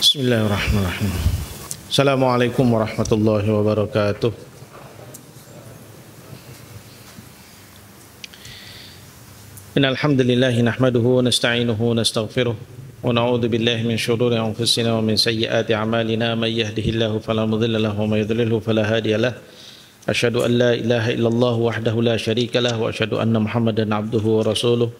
Bismillahirrahmanirrahim. Assalamualaikum warahmatullahi wabarakatuh. Innal hamdalillah nahmaduhu wa nasta'inuhu wa nastaghfiruh wa na'udzu billahi min shururi anfusina wa min sayyiati a'malina may yahdihillahu fala mudilla lahu wa may yudlilhu fala hadiya lahu. Asyhadu an la ilaha illallah wahdahu la syarika lahu wa asyhadu anna Muhammadan abduhu wa rasuluh.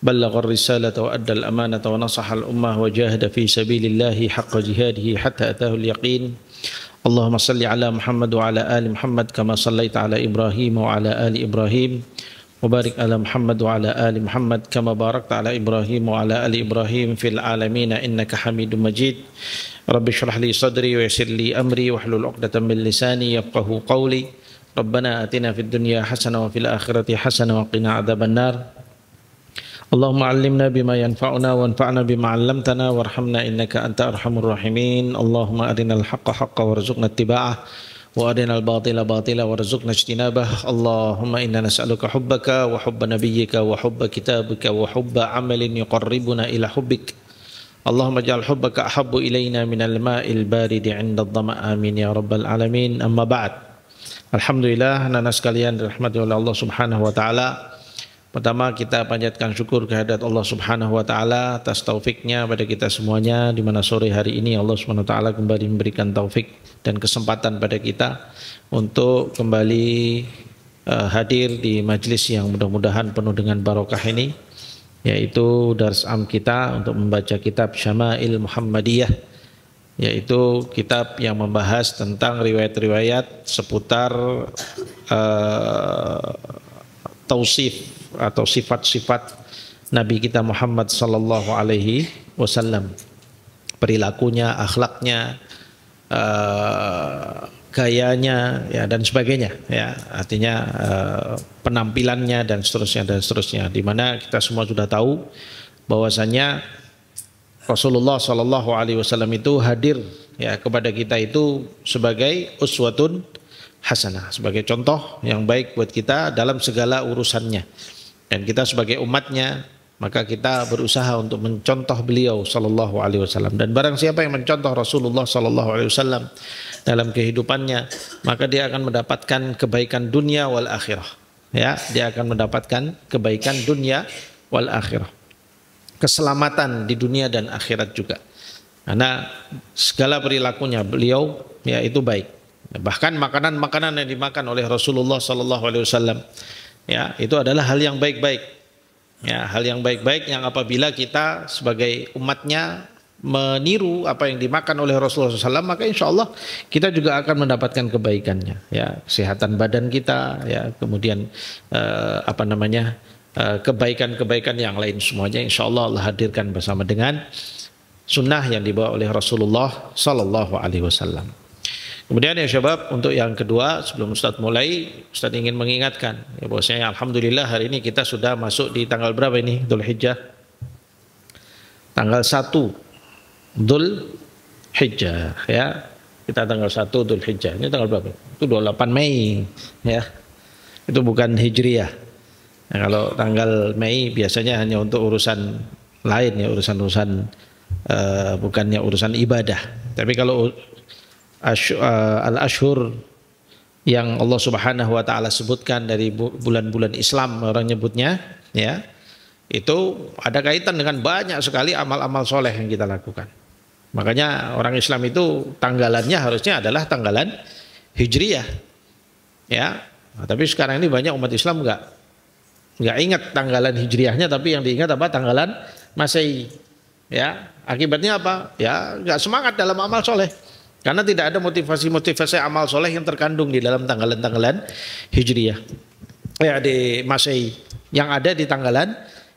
بلغ الرسالة وأدى الأمانة ونصح الأمة وجاهد في سبيل الله حق جهاده حتى أتاه اليقين اللهم صل على محمد وعلى آل محمد كما صليت على إبراهيم وعلى آل إبراهيم وبارك على محمد وعلى آل محمد كما باركت على إبراهيم وعلى آل إبراهيم في العالمين إنك حميد مجيد رب اشرح لي صدري ويسر لي أمري واحلل عقدة من لساني يفقهوا قولي ربنا آتنا في الدنيا حسنة وفي الآخرة حسنة وقنا عذاب النار اللهم علمنا بما ينفعنا وانفعنا بما علمتنا وارحمنا إنك أنت أرحم الراحمين اللهم أرنا الحق حقا وارزقنا اتباعه وأرنا الباطل باطلا وارزقنا اجتنابه اللهم إنا نسألك حبك وحب نبيك وحب كتابك وحب عمل يقربنا إلى حبك اللهم اجعل حبك أحب إلينا من الماء البارد عند الظمأ آمين يا رب العالمين أما بعد Alhamdulillah anak-anak sekalian dirahmati oleh Allah Subhanahu wa taala. Pertama kita panjatkan syukur kehadirat Allah Subhanahu wa taala atas taufiknya pada kita semuanya, di mana sore hari ini Allah Subhanahu wa taala kembali memberikan taufik dan kesempatan pada kita untuk kembali hadir di majlis yang mudah-mudahan penuh dengan barokah ini, yaitu dars am kita untuk membaca kitab Syama'il Muhammadiyah, yaitu kitab yang membahas tentang riwayat-riwayat seputar tausif atau sifat-sifat Nabi kita Muhammad sallallahu alaihi wasallam, perilakunya, akhlaknya, gayanya, ya, dan sebagainya, ya, artinya penampilannya dan seterusnya, di mana kita semua sudah tahu bahwasanya Rasulullah sallallahu alaihi wasallam itu hadir, ya, kepada kita itu sebagai uswatun hasanah, sebagai contoh yang baik buat kita dalam segala urusannya. Dan kita sebagai umatnya, maka kita berusaha untuk mencontoh beliau sallallahu alaihi wasallam. Dan barang siapa yang mencontoh Rasulullah sallallahu alaihi wasallam dalam kehidupannya, maka dia akan mendapatkan kebaikan dunia wal akhirah. Ya, dia akan mendapatkan kebaikan dunia wal akhirah. Keselamatan di dunia dan akhirat juga. Karena segala perilakunya beliau, ya, itu baik. Bahkan makanan-makanan yang dimakan oleh Rasulullah sallallahu alaihi wasallam, ya, itu adalah hal yang baik-baik. Ya, hal yang baik-baik yang apabila kita sebagai umatnya meniru apa yang dimakan oleh Rasulullah SAW, maka insya Allah kita juga akan mendapatkan kebaikannya. Ya, kesehatan badan kita, ya, kemudian kebaikan-kebaikan yang lain semuanya insya Allah Allah hadirkan bersama dengan sunnah yang dibawa oleh Rasulullah Sallallahu Alaihi Wasallam. Kemudian ya syabab, untuk yang kedua, sebelum Ustadz mulai, Ustadz ingin mengingatkan, ya, bahwasanya alhamdulillah hari ini kita sudah masuk di tanggal berapa ini? Dzulhijjah. Tanggal 1 Dzulhijjah, ya. Kita tanggal 1 Dzulhijjah. Ini tanggal berapa? Itu 28 Mei, ya. Itu bukan Hijriyah. Nah, kalau tanggal Mei biasanya hanya untuk urusan lain, ya, urusan-urusan bukannya urusan ibadah. Tapi kalau al-ashhur yang Allah Subhanahu wa taala sebutkan dari bulan-bulan Islam orang nyebutnya, ya, itu ada kaitan dengan banyak sekali amal-amal soleh yang kita lakukan. Makanya orang Islam itu tanggalannya harusnya adalah tanggalan Hijriyah, ya. Nah, tapi sekarang ini banyak umat Islam nggak ingat tanggalan Hijriyahnya, tapi yang diingat apa? Tanggalan Masehi, ya. Akibatnya apa? Ya, nggak semangat dalam amal soleh. Karena tidak ada motivasi amal soleh yang terkandung di dalam tanggalan-tanggalan Hijriyah, ya, di Masehi, yang ada di tanggalan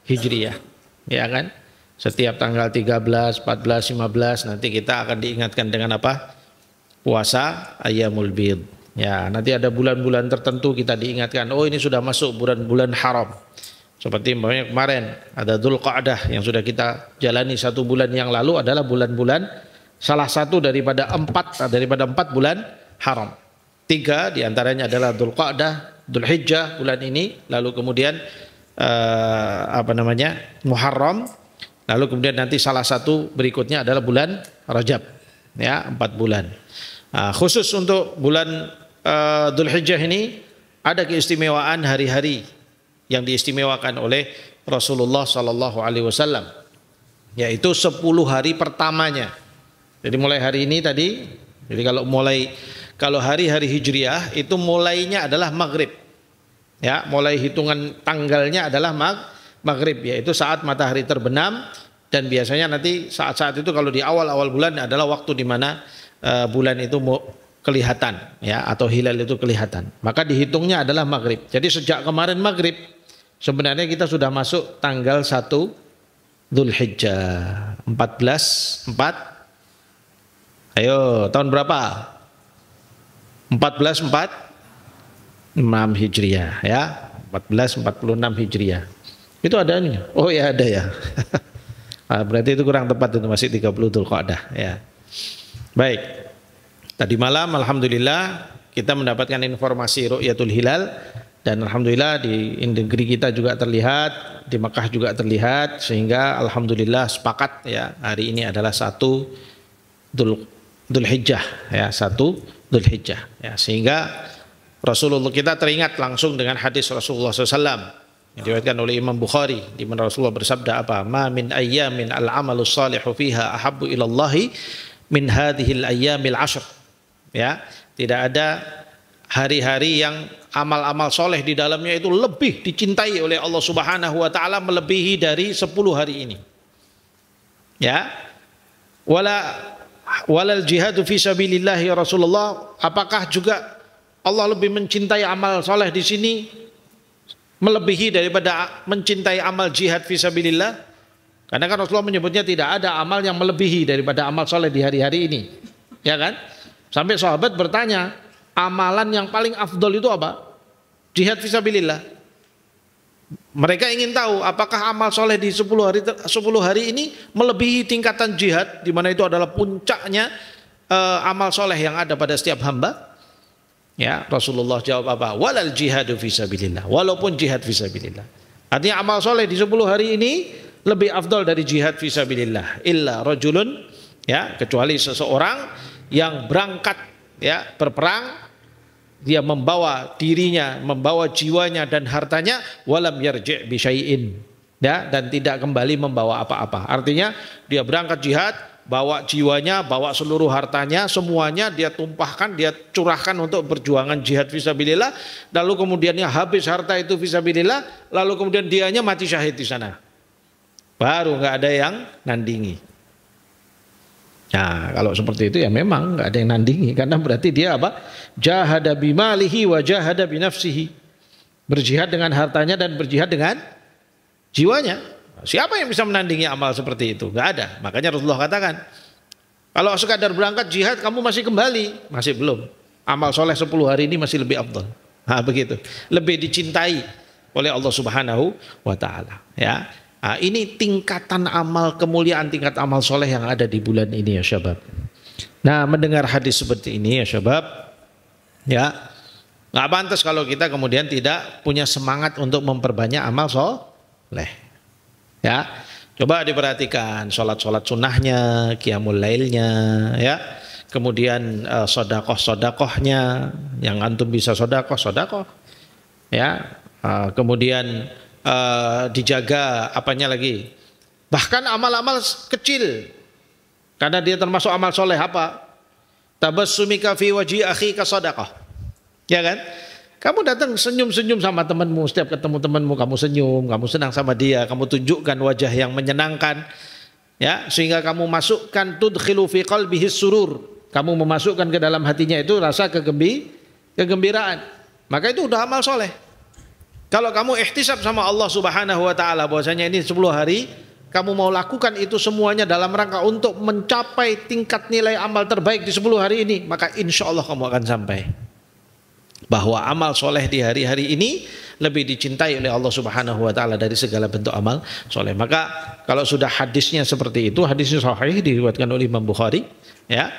Hijriyah, ya kan? Setiap tanggal 13, 14, 15 nanti kita akan diingatkan dengan apa? Puasa Ayyamul Bid. Ya, nanti ada bulan-bulan tertentu kita diingatkan, oh ini sudah masuk bulan-bulan haram. Seperti kemarin ada Dzulqa'dah yang sudah kita jalani 1 bulan yang lalu, adalah bulan-bulan salah satu daripada empat bulan haram. 3 diantaranya adalah Dzulqa'dah, Dzulhijjah bulan ini, lalu kemudian Muharram, Lalu kemudian nanti salah satu berikutnya adalah bulan Rajab, ya 4 bulan. Khusus untuk bulan Dzulhijjah ini ada keistimewaan hari-hari yang diistimewakan oleh Rasulullah Sallallahu Alaihi Wasallam, yaitu 10 hari pertamanya. Jadi mulai hari ini tadi, jadi kalau hari-hari Hijriah itu mulainya adalah maghrib, ya, mulai hitungan tanggalnya adalah maghrib, yaitu saat matahari terbenam, dan biasanya nanti saat-saat itu kalau di awal-awal bulan adalah waktu di mana bulan itu kelihatan, ya, atau hilal itu kelihatan. Maka dihitungnya adalah maghrib. Jadi sejak kemarin maghrib sebenarnya kita sudah masuk tanggal 1 Dzulhijjah 14 Ayo, tahun berapa? 1446 Hijriah, ya. 1446 Hijriah. Itu adanya. Oh ya, ada ya. Berarti itu kurang tepat, itu masih 30 Dzulqa'dah, ya. Baik. Tadi malam alhamdulillah kita mendapatkan informasi ru'yatul hilal, dan alhamdulillah di negeri kita juga terlihat, di Mekah juga terlihat, sehingga alhamdulillah sepakat, ya, hari ini adalah 1 Dzulhijjah, ya, 1 Dzulhijjah, ya, sehingga Rasulullah kita teringat langsung dengan hadis Rasulullah SAW yang diriwayatkan oleh Imam Bukhari, di mana Rasulullah bersabda apa? Ma min ayyamin al-amalus salihu fiha ahabbu ilallahi min hadhil ayyamil ashr. Ya, tidak ada hari-hari yang amal-amal soleh di dalamnya itu lebih dicintai oleh Allah Subhanahu wa taala melebihi dari 10 hari ini. Ya. Walal jihadu fi sabilillah ya Rasulullah, apakah juga Allah lebih mencintai amal soleh di sini melebihi daripada mencintai amal jihad fi sabilillah? Karena kan Rasulullah menyebutnya tidak ada amal yang melebihi daripada amal soleh di hari-hari ini, ya kan? Sampai sahabat bertanya, amalan yang paling afdol itu apa? Jihad fisabilillah. Mereka ingin tahu apakah amal soleh di 10 hari ini melebihi tingkatan jihad, di mana itu adalah puncaknya amal soleh yang ada pada setiap hamba. Ya, Rasulullah jawab apa? Walal jihadu fisabilillah. Walaupun jihad fisabilillah. Artinya amal soleh di 10 hari ini lebih afdol dari jihad fisabilillah. Illa rajulun, ya, kecuali seseorang yang berangkat, ya, berperang, dia membawa dirinya, membawa jiwanya dan hartanya, walam yarji' bi syai'in, ya, dan tidak kembali membawa apa-apa. Artinya dia berangkat jihad, bawa jiwanya, bawa seluruh hartanya, semuanya dia tumpahkan, dia curahkan untuk perjuangan jihad fisabilillah, lalu kemudiannya habis harta itu fisabilillah, lalu kemudian dianya mati syahid di sana. Baru nggak ada yang nandingi. Nah, kalau seperti itu ya memang nggak ada yang nandingi, karena berarti dia apa? Jahada bimalihi wa jahada binafsihi. Berjihad dengan hartanya dan berjihad dengan jiwanya. Siapa yang bisa menandingi amal seperti itu? Nggak ada. Makanya Rasulullah katakan, kalau sekadar berangkat jihad kamu masih kembali, masih belum. Amal soleh 10 hari ini masih lebih afdal. Nah, begitu. Lebih dicintai oleh Allah Subhanahu wa taala, ya. Nah, ini tingkatan amal, kemuliaan tingkat amal soleh yang ada di bulan ini, ya syabab. Nah, mendengar hadis seperti ini, ya syabab, ya, nggak pantas kalau kita kemudian tidak punya semangat untuk memperbanyak amal soleh. Ya, coba diperhatikan sholat-sholat sunnahnya, qiyamul lailnya, ya, kemudian sodakoh-sodakohnya, yang antum bisa sodakoh, ya, kemudian dijaga apanya lagi, bahkan amal-amal kecil, karena dia termasuk amal soleh apa? Tabassumika fi wajhi akhika sadaqah, ya kan? Kamu datang senyum-senyum sama temanmu, setiap ketemu temanmu kamu senyum, kamu senang sama dia, kamu tunjukkan wajah yang menyenangkan, ya, sehingga kamu masukkan tudkhilu fi qalbihi surur, kamu memasukkan ke dalam hatinya itu rasa kegembiraan, maka itu udah amal soleh. Kalau kamu ihtisab sama Allah Subhanahu wa taala bahwasanya ini 10 hari kamu mau lakukan itu semuanya dalam rangka untuk mencapai tingkat nilai amal terbaik di 10 hari ini, maka insya Allah kamu akan sampai. Bahwa amal soleh di hari-hari ini lebih dicintai oleh Allah Subhanahu wa taala dari segala bentuk amal soleh. Maka kalau sudah hadisnya seperti itu, hadisnya sahih diriwayatkan oleh Imam Bukhari, ya.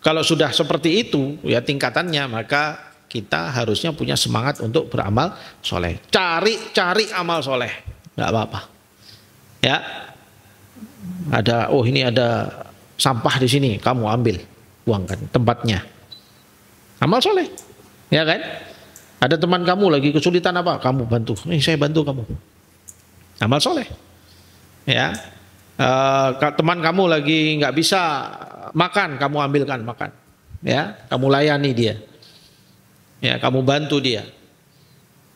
Kalau sudah seperti itu ya tingkatannya, maka kita harusnya punya semangat untuk beramal soleh. Cari amal soleh, nggak apa-apa. Ya, ini ada sampah di sini, kamu ambil, buangkan tempatnya. Amal soleh, ya kan? Ada teman kamu lagi kesulitan apa, kamu bantu. Saya bantu kamu. Amal soleh. Ya, teman kamu lagi nggak bisa makan, kamu ambilkan makan. Ya, kamu layani dia. Ya, kamu bantu dia.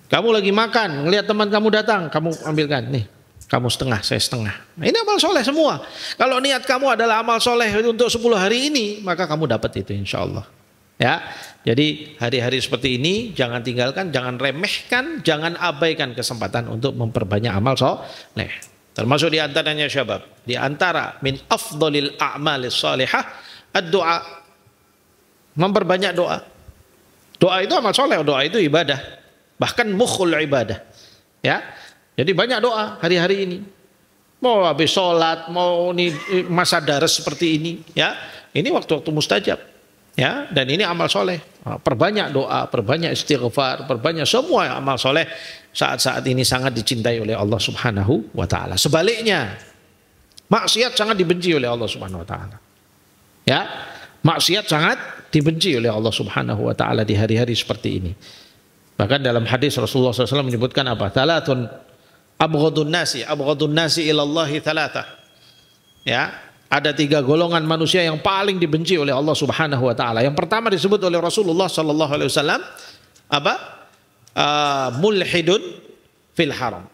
Kamu lagi makan, ngelihat teman kamu datang, kamu ambilkan. Nih, kamu setengah, saya setengah. Nah, ini amal soleh semua. Kalau niat kamu adalah amal soleh untuk 10 hari ini, maka kamu dapat itu insya Allah. Ya, jadi hari-hari seperti ini jangan tinggalkan, jangan remehkan, jangan abaikan kesempatan untuk memperbanyak amal soleh. Termasuk di antaranya syabab, di antara min afdhalil a'malis salihah ad-du'a, memperbanyak doa. Doa itu amal soleh, doa itu ibadah, bahkan mukhul ibadah. Ya, jadi banyak doa hari-hari ini. Mau habis sholat, mau ini masa daras seperti ini, ya, ini waktu-waktu mustajab. Ya, dan ini amal soleh. Perbanyak doa, perbanyak istighfar, perbanyak semua amal soleh saat-saat ini sangat dicintai oleh Allah Subhanahu wa Ta'ala. Sebaliknya, maksiat sangat dibenci oleh Allah Subhanahu wa Ta'ala. Ya, maksiat sangat dibenci oleh Allah Subhanahu wa Ta'ala di hari-hari seperti ini. Bahkan dalam hadis Rasulullah SAW menyebutkan apa? Thalathun abghadun nasi ilallahi thalatha. Ya, ada 3 golongan manusia yang paling dibenci oleh Allah Subhanahu wa Ta'ala. Yang pertama disebut oleh Rasulullah sallallahu alaihi wasallam apa? Mulhidun fil haram.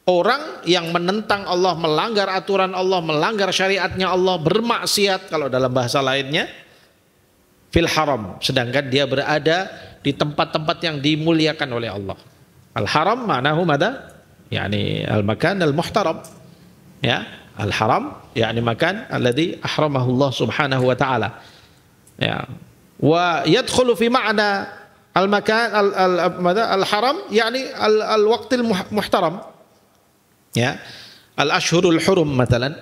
Orang yang menentang Allah, melanggar aturan Allah, melanggar syariatnya Allah, bermaksiat kalau dalam bahasa lainnya fil haram, sedangkan dia berada di tempat-tempat yang dimuliakan oleh Allah. Al haram ma'nahu madza? Yani al makan al muhtaram. Ya. Al-haram yakni makan alladhi ahramahu Allah Subhanahu wa Ta'ala. Ya. Wa yadkhulu fi ma'na al-makan al-haram yakni al-waqtil muhtaram. Ya. Al-ashhurul hurum matalan.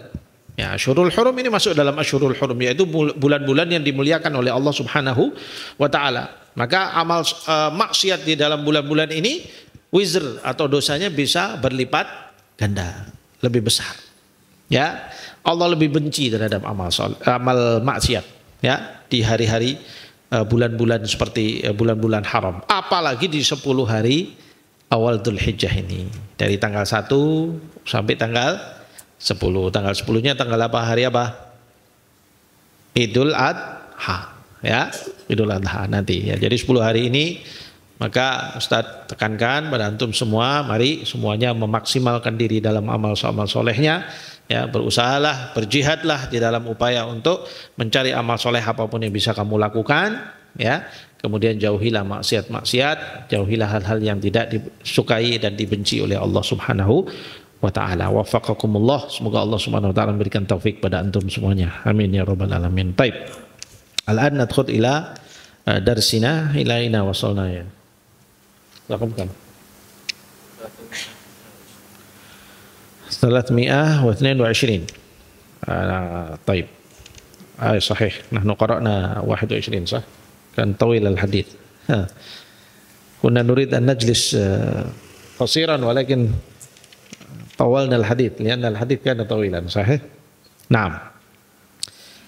Ya, ashhurul hurum ini masuk dalam ashhurul hurum, yaitu bulan-bulan yang dimuliakan oleh Allah Subhanahu wa Ta'ala. Maka amal maksiat di dalam bulan-bulan ini wizr atau dosanya bisa berlipat ganda, lebih besar. Ya, Allah lebih benci terhadap amal maksiat ya di hari-hari bulan-bulan seperti bulan-bulan haram, apalagi di 10 hari awal Dzulhijjah ini, dari tanggal 1 sampai tanggal 10. Tanggal 10-nya tanggal apa, hari apa? Idul Adha, ya, Idul Adha nanti ya. Jadi 10 hari ini, maka Ustadz tekankan pada antum semua, mari semuanya memaksimalkan diri dalam amal solehnya. Ya, berusahalah, berjihadlah di dalam upaya untuk mencari amal soleh apapun yang bisa kamu lakukan. Ya, kemudian jauhilah maksiat-maksiat, jauhilah hal-hal yang tidak disukai dan dibenci oleh Allah Subhanahu wa Ta'ala. Waffaqakumullah, semoga Allah Subhanahu wa Ta'ala memberikan taufik pada antum semuanya. Amin ya rabbal alamin. Baik. Al-an nadkhul ila darsina, ila aina wasalna ya. Lakukan. 322. طيب صحيح نحن قرأنا 21 صح كان طويل الحديث كنا نريد أن نجلس قصيرا ولكن طولنا الحديث لأن الحديث كان طويلا صحيح نعم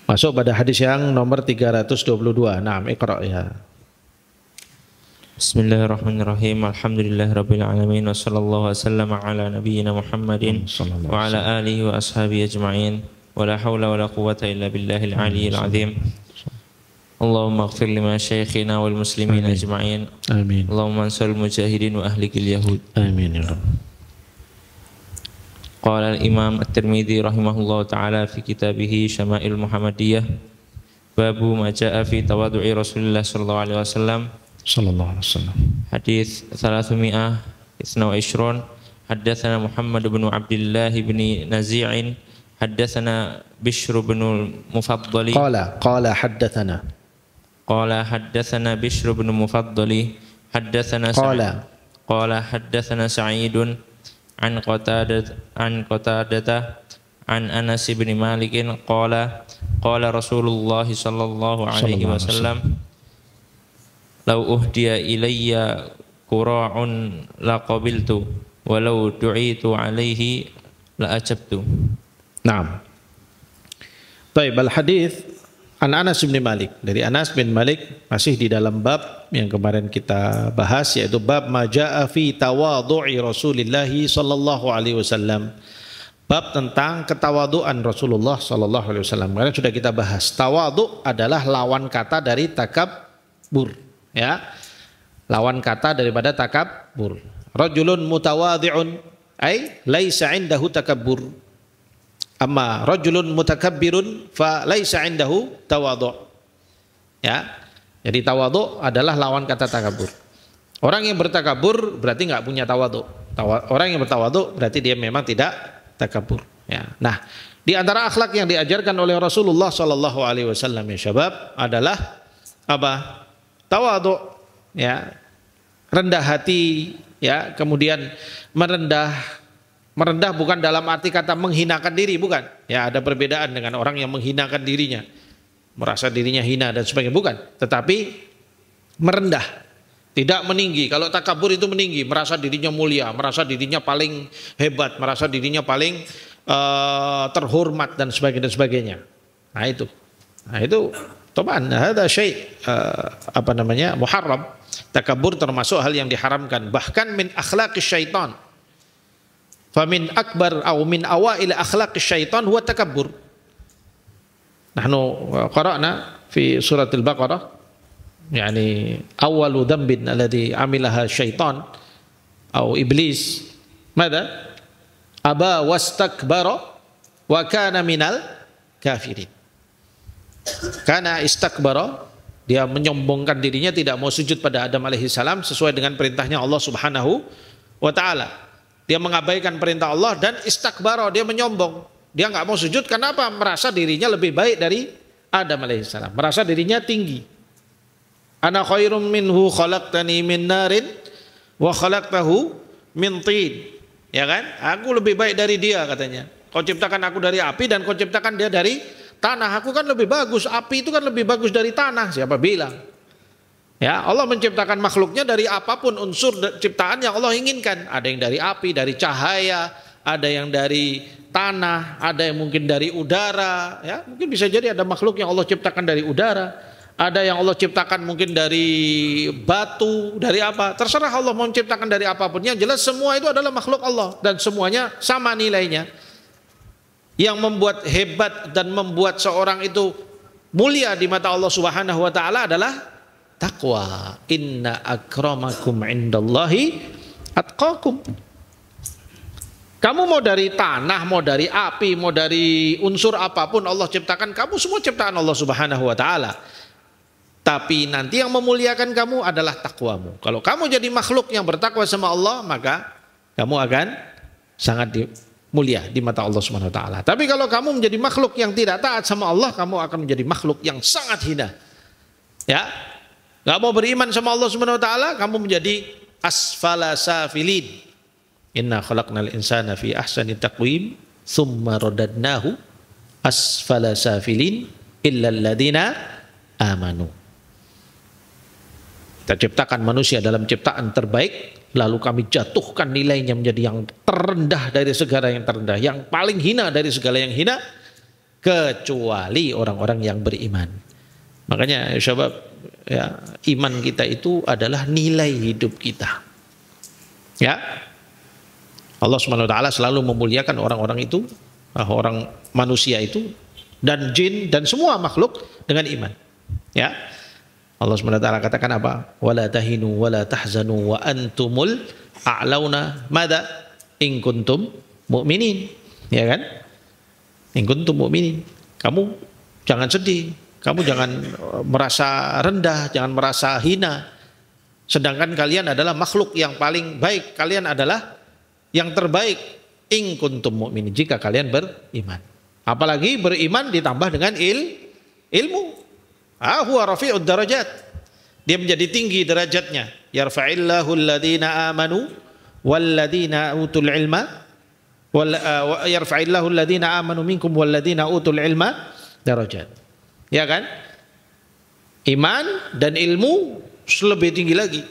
masuk pada hadis yang nomor 322. Naam, iqra ya. Bismillahirrahmanirrahim. Alhamdulillahirabbil alamin wa sallallahu wasallam ala nabiyyina Muhammadin wa ala alihi wa ashabihi ajma'in. Wa la haula wa la quwwata illa billahil aliyyil azim. Allahumma ighfir lima syayikhina wal muslimin ajma'in. Amin. Allahumma ansur mujahidin wa ahlikil yahud. Amin ya rabb. Qala al-Imam At-Tirmidzi rahimahullahu taala fi kitabih Syama'il Muhammadiyah babu ma jaa'a fi tawadhu'i Rasulillah sallallahu alaihi wasallam. Sallallahu alaihi wasallam. Hadis 322. Haddatsana Muhammad bin Abdullah bin Nazi'in, haddatsana Bishr bin Mufaddali. Qala haddatsana. Qala haddatsana Bishr bin Mufaddali, haddatsana Qala haddatsana Sa'idun an Qatadah an Anas bin Malik qala qala Rasulullah sallallahu alaihi wasallam law uhdiya ilayya qura'un laqabiltu walau du'itu alaihi la ajabtu. Naam. Baik, al hadis an Anas bin Malik, dari Anas bin Malik, masih di dalam bab yang kemarin kita bahas, yaitu bab majaa fi tawadhu'i Rasulillah sallallahu alaihi wasallam. Bab tentang ketawaduan Rasulullah sallallahu alaihi wasallam. Karena sudah kita bahas, tawadhu adalah lawan kata dari takabbur, ya. Lawan kata daripada takabbur. Rajulun mutawadhi'un ay laisa 'indahu takabbur. Amma rajulun mutakabbirun fa laisa 'indahu tawadhu. Ya. Jadi tawadhu adalah lawan kata takabbur. Orang yang bertakabur berarti enggak punya tawadhu. Orang yang bertawadhu berarti dia memang tidak takabur. Ya. Nah, di antara akhlak yang diajarkan oleh Rasulullah sallallahu alaihi wasallam ya syabab adalah apa? Tawadhu, ya. Rendah hati, ya. Kemudian merendah bukan dalam arti kata menghinakan diri, bukan. Ya, ada perbedaan dengan orang yang menghinakan dirinya, merasa dirinya hina dan sebagainya, bukan. Tetapi merendah. Tidak meninggi. Kalau takabur itu meninggi, merasa dirinya mulia, merasa dirinya paling hebat, merasa dirinya paling terhormat dan sebagainya. Nah itu toban ada syai muharram. Takabur termasuk hal yang diharamkan, bahkan min akhlaqis syaitan. Famin akbar atau min awail akhlaqis syaitan huwa takabbur. Nahnu qara'na fi suratul Baqarah, yani awalu dhanbin alladhi amilaha syaitan atau iblis, mada aba wastakbara wa kana minal kafirin. Karena istakbara, dia menyombongkan dirinya, tidak mau sujud pada Adam alaihi salam sesuai dengan perintahnya Allah Subhanahu wa taala. Dia mengabaikan perintah Allah dan istakbara, dia menyombong. Dia enggak mau sujud, kenapa? Merasa dirinya lebih baik dari Adam alaihi salam, merasa dirinya tinggi. Ana khairum minhu khalaqtani min narin wa khalaqtahu min tin. Ya kan? Aku lebih baik dari dia katanya. Kau ciptakan aku dari api dan kau ciptakan dia dari tanah. Aku kan lebih bagus. Api itu kan lebih bagus dari tanah. Siapa bilang? Ya, Allah menciptakan makhluknya dari apapun unsur ciptaan yang Allah inginkan. Ada yang dari api, dari cahaya, ada yang dari tanah, ada yang mungkin dari udara. Ya, mungkin bisa jadi ada makhluk yang Allah ciptakan dari udara. Ada yang Allah ciptakan mungkin dari batu, dari apa. Terserah Allah mau menciptakan dari apapun. Yang jelas semua itu adalah makhluk Allah. Dan semuanya sama nilainya. Yang membuat hebat dan membuat seorang itu mulia di mata Allah Subhanahu wa ta'ala adalah taqwa. Inna akramakum indallahi atqakum. Kamu mau dari tanah, mau dari api, mau dari unsur apapun Allah ciptakan, kamu semua ciptaan Allah Subhanahu wa ta'ala. Tapi nanti yang memuliakan kamu adalah takwamu. Kalau kamu jadi makhluk yang bertakwa sama Allah, maka kamu akan sangat mulia di mata Allah Subhanahu wa taala. Tapi kalau kamu menjadi makhluk yang tidak taat sama Allah, kamu akan menjadi makhluk yang sangat hina. Ya. Enggak mau beriman sama Allah Subhanahu wa taala, kamu menjadi asfala safilin. Inna khalaqnal insana fi ahsani taqwim, tsumma radadnahu asfala safilin illa alladziina amanu. Kita ciptakan manusia dalam ciptaan terbaik, lalu kami jatuhkan nilainya menjadi yang terendah dari segala yang terendah, yang paling hina dari segala yang hina, kecuali orang-orang yang beriman. Makanya syabab, ya, iman kita itu adalah nilai hidup kita. Ya, Allah Subhanahu wa taala selalu memuliakan orang-orang itu, orang manusia itu, dan jin dan semua makhluk dengan iman. Ya. Allah SWT katakan apa? Wala tahinu wala tahzanu wa antumul a'launa mada in kuntum mu'minin. Ya kan? In kuntum mu'minin. Kamu jangan sedih, kamu jangan merasa rendah, jangan merasa hina. Sedangkan kalian adalah makhluk yang paling baik, kalian adalah yang terbaik in kuntum mu'minin, jika kalian beriman. Apalagi beriman ditambah dengan ilmu. Huwa rafi'ud darajat. Dia menjadi tinggi derajatnya. Yarfa'illahu alladhina amanu walladhina utul ilma yarfa'illahu alladhina amanu minkum walladhina utul ilma darajat. Ya kan? Iman dan ilmu lebih tinggi lagi.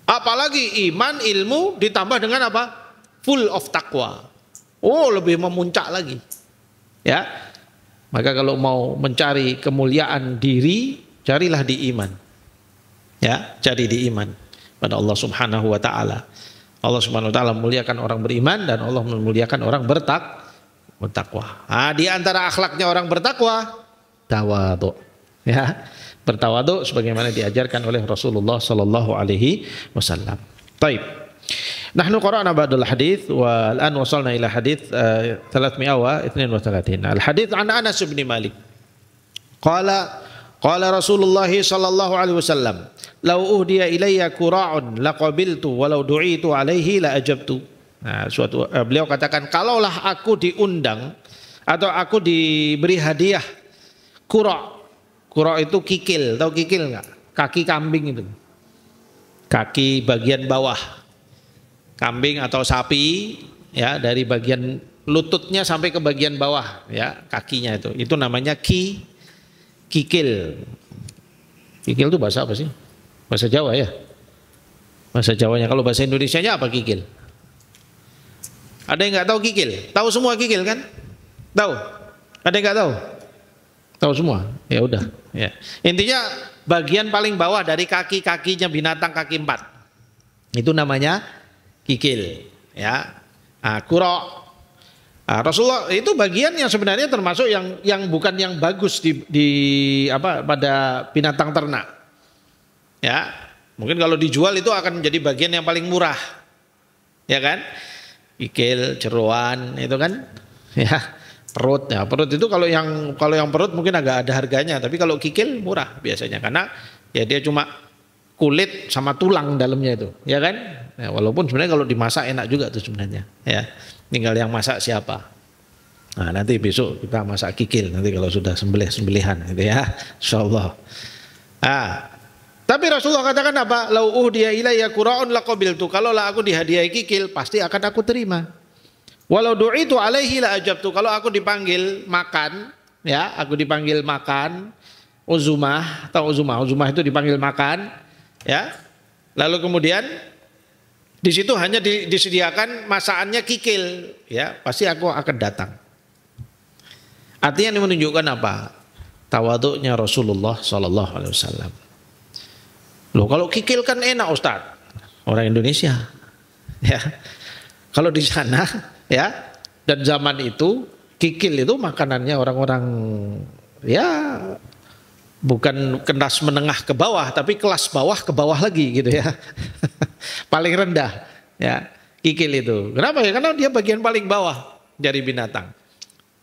Apalagi iman, ilmu ditambah dengan apa? Full of taqwa. Oh, lebih memuncak lagi. Ya. Maka kalau mau mencari kemuliaan diri, carilah di iman. Ya, cari di iman pada Allah Subhanahu wa taala. Allah Subhanahu wa taala memuliakan orang beriman dan Allah memuliakan orang bertakwa. Nah, di antara akhlaknya orang bertakwa, tawadhu. Ya, bertawadhu sebagaimana diajarkan oleh Rasulullah sallallahu alaihi wasallam. Baik. Nahnu qara'na ba'dal hadits wa al-an wasalna ila hadits 332. Al-hadits an Anas bin Malik. Qala Rasulullah sallallahu alaihi wasallam, "Lau uhdiya ilayya qura'un laqabiltu walau du'itu alaihi la ajabtu." Nah, beliau katakan, kalaulah aku diundang atau aku diberi hadiah qura'. Qura' itu kikil, tahu kikil enggak? Kaki kambing itu. Kaki bagian bawah. Kambing atau sapi, ya, dari bagian lututnya sampai ke bagian bawah, ya, kakinya itu namanya kikil. Kikil itu bahasa apa sih? Bahasa Jawa ya? Bahasa Jawanya. Kalau bahasa Indonesianya apa kikil? Ada yang nggak tahu kikil? Tahu semua kikil kan? Tahu? Ada yang nggak tahu? Tahu semua? Ya udah. Ya. Intinya bagian paling bawah dari kaki-kakinya binatang kaki 4. Itu namanya kikil, ya. Qura'. Rasulullah itu bagian yang sebenarnya termasuk yang bukan yang bagus pada binatang ternak. Ya. Mungkin kalau dijual itu akan menjadi bagian yang paling murah. Ya kan? Kikil, jeroan itu kan. Ya. Perut, ya. Perut itu kalau yang perut mungkin agak ada harganya, tapi kalau kikil murah biasanya karena ya dia cuma kulit sama tulang dalamnya itu, ya kan? Ya, walaupun sebenarnya kalau dimasak enak juga tuh sebenarnya, ya. Tinggal yang masak siapa. Nah, nanti besok kita masak kikil nanti kalau sudah sembelihan gitu ya, insyaallah. Tapi Rasulullah katakan apa? Lau uhdiya ilayya qura'un laqabiltu. Kalaulah aku dihadiahi kikil, pasti akan aku terima. Walau du'itu alaihi la ajabtu. Kalau aku dipanggil makan, ya, aku dipanggil makan, uzumah itu dipanggil makan. Ya, lalu kemudian di situ hanya disediakan masakannya kikil, ya, pasti aku akan datang. Artinya ini menunjukkan apa? Tawadhu'nya Rasulullah Sallallahu Alaihi Wasallam. Loh, kalau kikil kan enak Ustaz, orang Indonesia, ya. Kalau di sana, ya, dan zaman itu kikil itu makanannya orang-orang, ya, bukan kelas menengah ke bawah, tapi kelas bawah ke bawah lagi gitu ya. Paling rendah, ya, kikil itu. Kenapa ya? Karena dia bagian paling bawah dari binatang.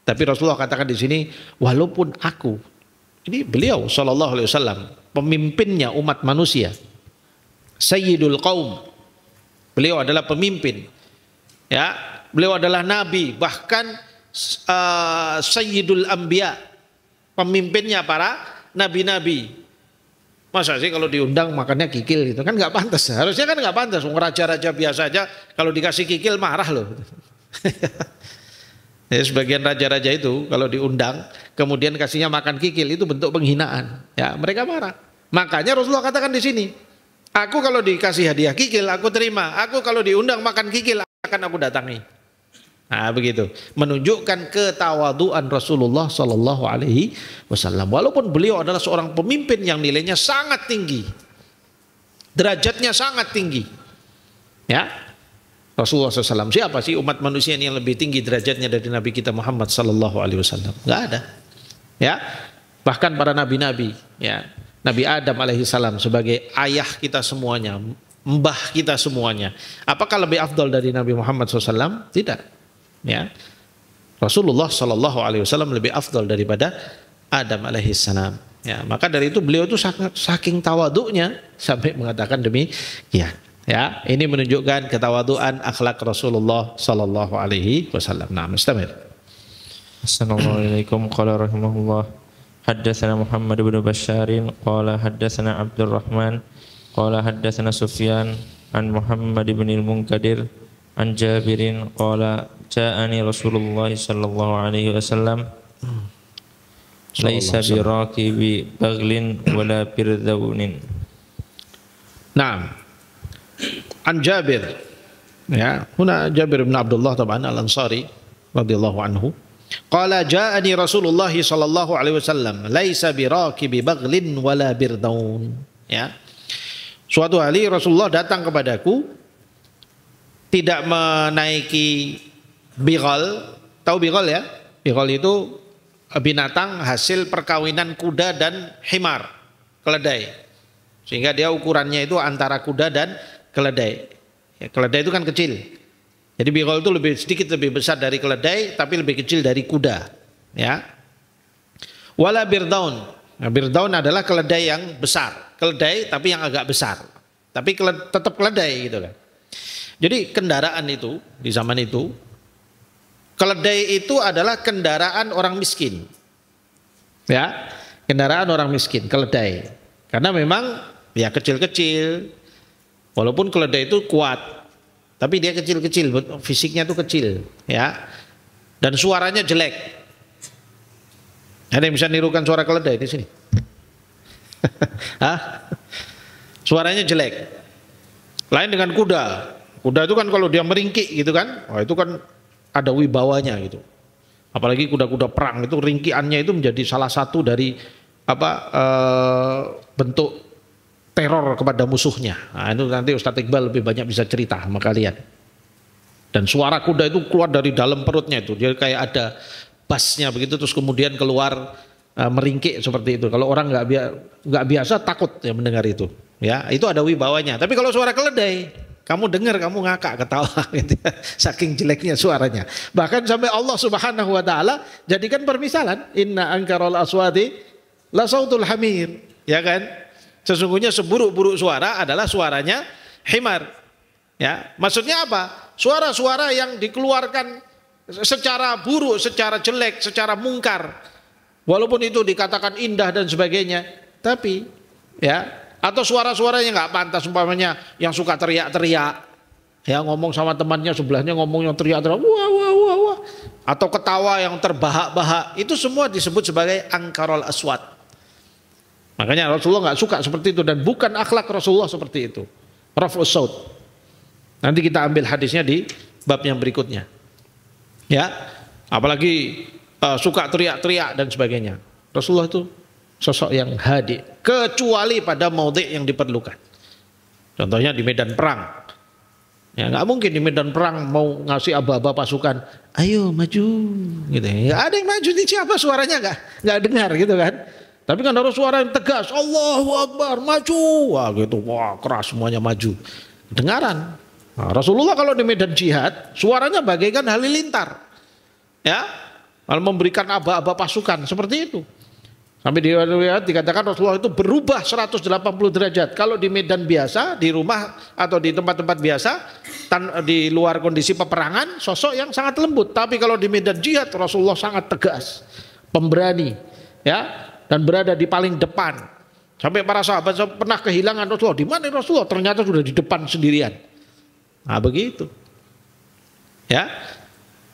Tapi Rasulullah katakan di sini, walaupun aku, ini beliau Shallallahu Alaihi Wasallam, pemimpinnya umat manusia, Sayyidul Qaum, beliau adalah pemimpin, ya, beliau adalah nabi, bahkan Sayyidul Anbiya, pemimpinnya para nabi-nabi. Masa sih kalau diundang makannya kikil gitu kan nggak pantas. Harusnya kan nggak pantas. Raja-raja biasa aja kalau dikasih kikil marah loh. Ya, sebagian raja-raja itu kalau diundang kemudian kasihnya makan kikil itu bentuk penghinaan. Ya, mereka marah. Makanya Rasulullah katakan di sini, aku kalau dikasih hadiah kikil aku terima. Aku kalau diundang makan kikil akan aku datangi. Nah, begitu, menunjukkan ketawaduan Rasulullah Sallallahu Alaihi Wasallam. Walaupun beliau adalah seorang pemimpin yang nilainya sangat tinggi, derajatnya sangat tinggi, ya. Rasulullah SAW, siapa sih umat manusia ini yang lebih tinggi derajatnya dari Nabi kita Muhammad Sallallahu Alaihi Wasallam? Nggak ada, ya. Bahkan para nabi-nabi, ya, Nabi Adam alaihissalam sebagai ayah kita semuanya, mbah kita semuanya, apakah lebih afdal dari Nabi Muhammad SAW? Tidak. Ya, Rasulullah Shallallahu Alaihi Wasallam lebih afdal daripada Adam alaihissalam. Ya, maka dari itu beliau itu saking tawaduknya sampai mengatakan demikian. Ya, ini menunjukkan ketawaduan akhlak Rasulullah Shallallahu Alaihi Wasallam. Nah, mustamir. Assalamualaikum qala rahimahullah. Haddatsana Muhammad bin Basharin qala haddatsana Abdurrahman qala haddatsana Sufyan an Muhammad bin al-Munkadir an Jabirin qala ja'ani Rasulullah sallallahu alaihi wasallam laisa birakibi baghlin wala birdawnin. Naam. An Jabir, ya, huna Jabir bin Abdullah taban al-Ansari radhiyallahu anhu, qala ja'ani Rasulullah sallallahu alaihi wasallam laisa birakibi baghlin wala birdaun. Ya. Suatu hari Rasulullah datang kepadaku, tidak menaiki bighal. Tahu bighal ya? Bighal itu binatang hasil perkawinan kuda dan himar, keledai. Sehingga dia ukurannya itu antara kuda dan keledai. Ya, keledai itu kan kecil. Jadi bighal itu sedikit lebih besar dari keledai, tapi lebih kecil dari kuda. Ya. Wala birdaun. Nah, birdaun adalah keledai yang besar. Keledai tapi yang agak besar. Tapi tetap keledai gitu kan. Jadi kendaraan itu di zaman itu, keledai itu adalah kendaraan orang miskin. Ya, kendaraan orang miskin, keledai. Karena memang ya kecil-kecil. Walaupun keledai itu kuat, tapi dia kecil-kecil, fisiknya itu kecil, ya. Dan suaranya jelek. Ada yang bisa nirukan suara keledai di sini? Hah? Suaranya jelek. Lain dengan kuda. Kuda itu kan kalau dia meringkik gitu kan, wah itu kan ada wibawanya gitu. Apalagi kuda-kuda perang itu ringkiannya itu menjadi salah satu dari bentuk teror kepada musuhnya. Nah, itu nanti Ustadz Iqbal lebih banyak bisa cerita sama kalian. Dan suara kuda itu keluar dari dalam perutnya itu, dia kayak ada bassnya begitu, terus kemudian keluar meringkik seperti itu. Kalau orang nggak biasa takut ya mendengar itu. Ya, itu ada wibawanya. Tapi kalau suara keledai, kamu dengar kamu ngakak ketawa gitu ya. Saking jeleknya suaranya. Bahkan sampai Allah Subhanahu wa taala jadikan permisalan, inna ankaral aswati la sautul hamir, ya kan? Sesungguhnya seburuk-buruk suara adalah suaranya himar. Ya, maksudnya apa? Suara-suara yang dikeluarkan secara buruk, secara jelek, secara mungkar. Walaupun itu dikatakan indah dan sebagainya, tapi ya, atau suara-suara yang nggak pantas, umpamanya yang suka teriak-teriak, ya ngomong sama temannya sebelahnya ngomongnya teriak-teriak, wah wah wah wah, atau ketawa yang terbahak-bahak, itu semua disebut sebagai angkarul aswat. Makanya Rasulullah nggak suka seperti itu dan bukan akhlak Rasulullah seperti itu. Raf'us saut. Nanti kita ambil hadisnya di bab yang berikutnya. Ya, apalagi suka teriak-teriak dan sebagainya. Rasulullah itu sosok yang hadi, kecuali pada maudhi' yang diperlukan. Contohnya di medan perang. Ya nggak mungkin di medan perang mau ngasih aba-aba pasukan, ayo maju, gitu. Nggak ada yang maju, siapa suaranya nggak dengar gitu kan. Tapi kan harus suara yang tegas, Allahu Akbar, maju, wah gitu, wah keras semuanya maju, dengaran. Nah, Rasulullah kalau di medan jihad, suaranya bagaikan halilintar, ya, kalau memberikan aba-aba pasukan seperti itu. Sampai dikatakan Rasulullah itu berubah 180 derajat. Kalau di medan biasa, di rumah atau di tempat-tempat biasa, di luar kondisi peperangan, sosok yang sangat lembut. Tapi kalau di medan jihad, Rasulullah sangat tegas, pemberani, ya, dan berada di paling depan. Sampai para sahabat pernah kehilangan Rasulullah. Di mana Rasulullah? Ternyata sudah di depan sendirian. Nah begitu, ya.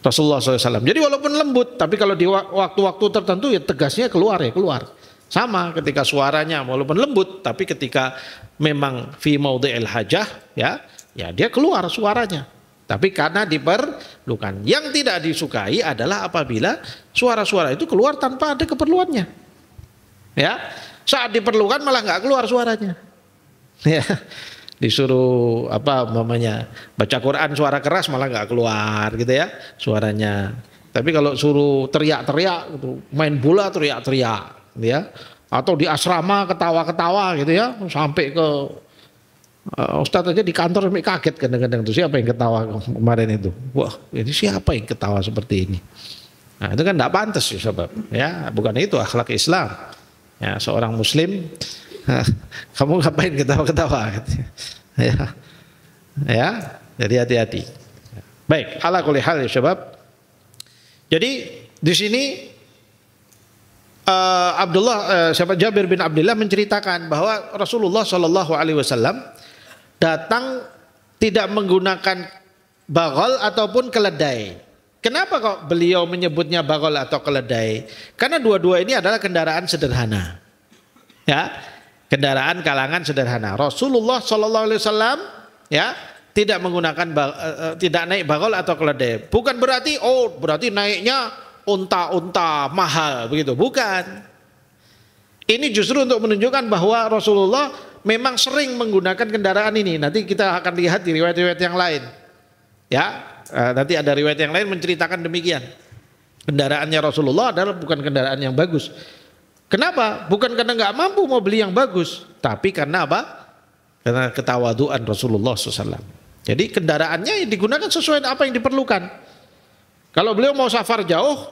Rasulullah SAW. Jadi walaupun lembut, tapi kalau di waktu-waktu tertentu ya tegasnya keluar ya keluar. Sama ketika suaranya walaupun lembut, tapi ketika memang fi maudhi'il hajah, ya dia keluar suaranya. Tapi karena diperlukan. Yang tidak disukai adalah apabila suara-suara itu keluar tanpa ada keperluannya. Ya, saat diperlukan malah nggak keluar suaranya. Ya. Disuruh baca Quran suara keras malah nggak keluar gitu ya suaranya. Tapi kalau suruh teriak-teriak gitu, main bola teriak-teriak gitu ya, atau di asrama ketawa-ketawa gitu ya, sampai ke Ustadz aja di kantor sampai kaget kadang-kadang tuh, siapa yang ketawa kemarin itu, wah ini siapa yang ketawa seperti ini. Nah itu kan nggak pantas ya sebab ya, bukan itu akhlak Islam ya. Seorang muslim, kamu ngapain ketawa-ketawa? Ya, jadi hati-hati. Baik, ala kulli hal ya syabab. Jadi di sini Jabir bin Abdullah menceritakan bahwa Rasulullah Shallallahu Alaihi Wasallam datang tidak menggunakan baghal ataupun keledai. Kenapa kok beliau menyebutnya baghal atau keledai? Karena dua-dua ini adalah kendaraan sederhana. Ya. Kendaraan kalangan sederhana. Rasulullah Sallallahu Alaihi Wasallam ya tidak menggunakan tidak naik bagol atau keledai. Bukan berarti berarti naiknya unta-unta mahal begitu. Bukan. Ini justru untuk menunjukkan bahwa Rasulullah memang sering menggunakan kendaraan ini. Nanti kita akan lihat di riwayat-riwayat yang lain. Ya, nanti ada riwayat yang lain menceritakan demikian. Kendaraannya Rasulullah adalah bukan kendaraan yang bagus. Kenapa? Bukan karena nggak mampu mau beli yang bagus, tapi karena apa? Karena ketawaduan Rasulullah SAW. Jadi kendaraannya digunakan sesuai apa yang diperlukan. Kalau beliau mau safar jauh,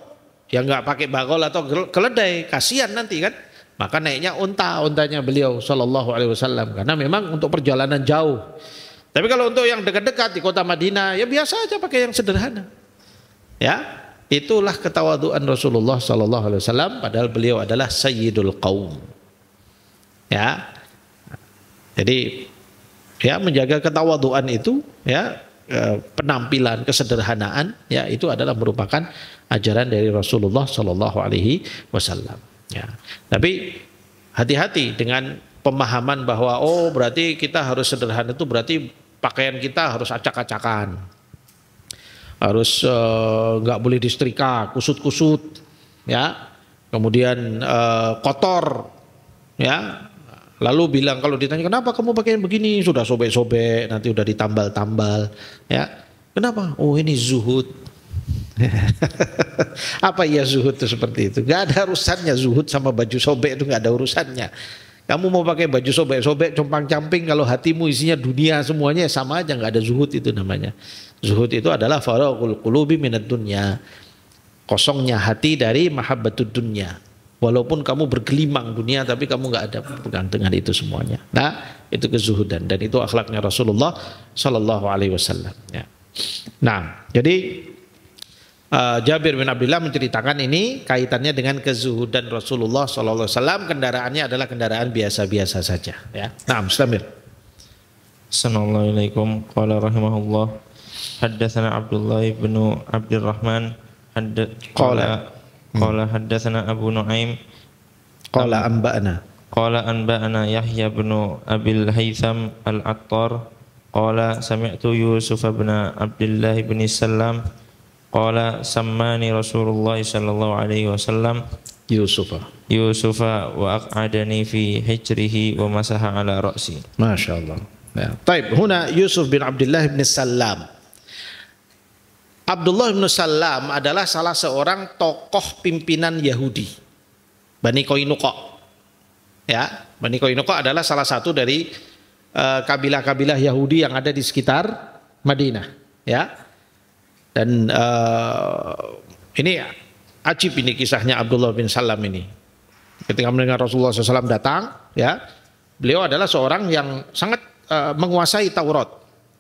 ya nggak pakai bagol atau keledai, kasihan nanti kan. Maka naiknya untanya beliau Shallallahu Alaihi Wasallam, karena memang untuk perjalanan jauh. Tapi kalau untuk yang dekat-dekat di kota Madinah, ya biasa aja pakai yang sederhana. Ya. Itulah ketawaduan Rasulullah Sallallahu Alaihi Wasallam, padahal beliau adalah Sayyidul Qaum. Ya, jadi ya menjaga ketawaduan itu, ya penampilan, kesederhanaan, ya itu adalah merupakan ajaran dari Rasulullah Sallallahu Alaihi Wasallam. Ya, tapi hati-hati dengan pemahaman bahwa berarti kita harus sederhana, itu berarti pakaian kita harus acak-acakan. Harus nggak boleh disetrika, kusut-kusut, ya. Kemudian kotor, ya. Lalu bilang kalau ditanya kenapa kamu pakai begini, sudah sobek-sobek, nanti udah ditambal-tambal, ya. Kenapa? Ini zuhud. Apa ya zuhud itu seperti itu? Gak ada urusannya zuhud sama baju sobek itu, gak ada urusannya. Kamu mau pakai baju sobek-sobek, compang-camping, kalau hatimu isinya dunia semuanya sama aja, nggak ada zuhud itu namanya. Zuhud itu adalah faragul qulubi minad dunya, kosongnya hati dari mahabbatud dunya. Walaupun kamu bergelimang dunia, tapi kamu nggak ada pegang dengan itu semuanya. Nah, itu kezuhudan dan itu akhlaknya Rasulullah Sallallahu Alaihi Wasallam. Ya. Nah, jadi Jabir bin Abdullah menceritakan ini kaitannya dengan kezuhudan Rasulullah Sallallahu Alaihi Wasallam. Kendaraannya adalah kendaraan biasa-biasa saja. Ya. Nah, mustamir. Assalamualaikum. Qala rahimahullah. Haddatsana Abdullah bin Abdurrahman. Qala haddatsana Abu Nuaim. Qala anba'ana Yahya bin Abil Haytham al-Attar. Qala sami'tu Yusuf bin Abdullah bin Salam. Qala sammani Rasulullah sallallahu alaihi wasallam Yusufa wa aq'adani fi hijrihi wa masaha ala ra'si. Masya Allah. Ya. Taib, huna Yusuf bin Abdullah bin Salam. Abdullah bin Salam adalah salah seorang tokoh pimpinan Yahudi, Bani Qainuqa. Ya, Bani Qainuqa adalah salah satu dari kabilah-kabilah Yahudi yang ada di sekitar Madinah. Ya. Dan ini ajib ini kisahnya Abdullah bin Salam ini. Ketika mendengar Rasulullah SAW datang, ya, beliau adalah seorang yang sangat menguasai Taurat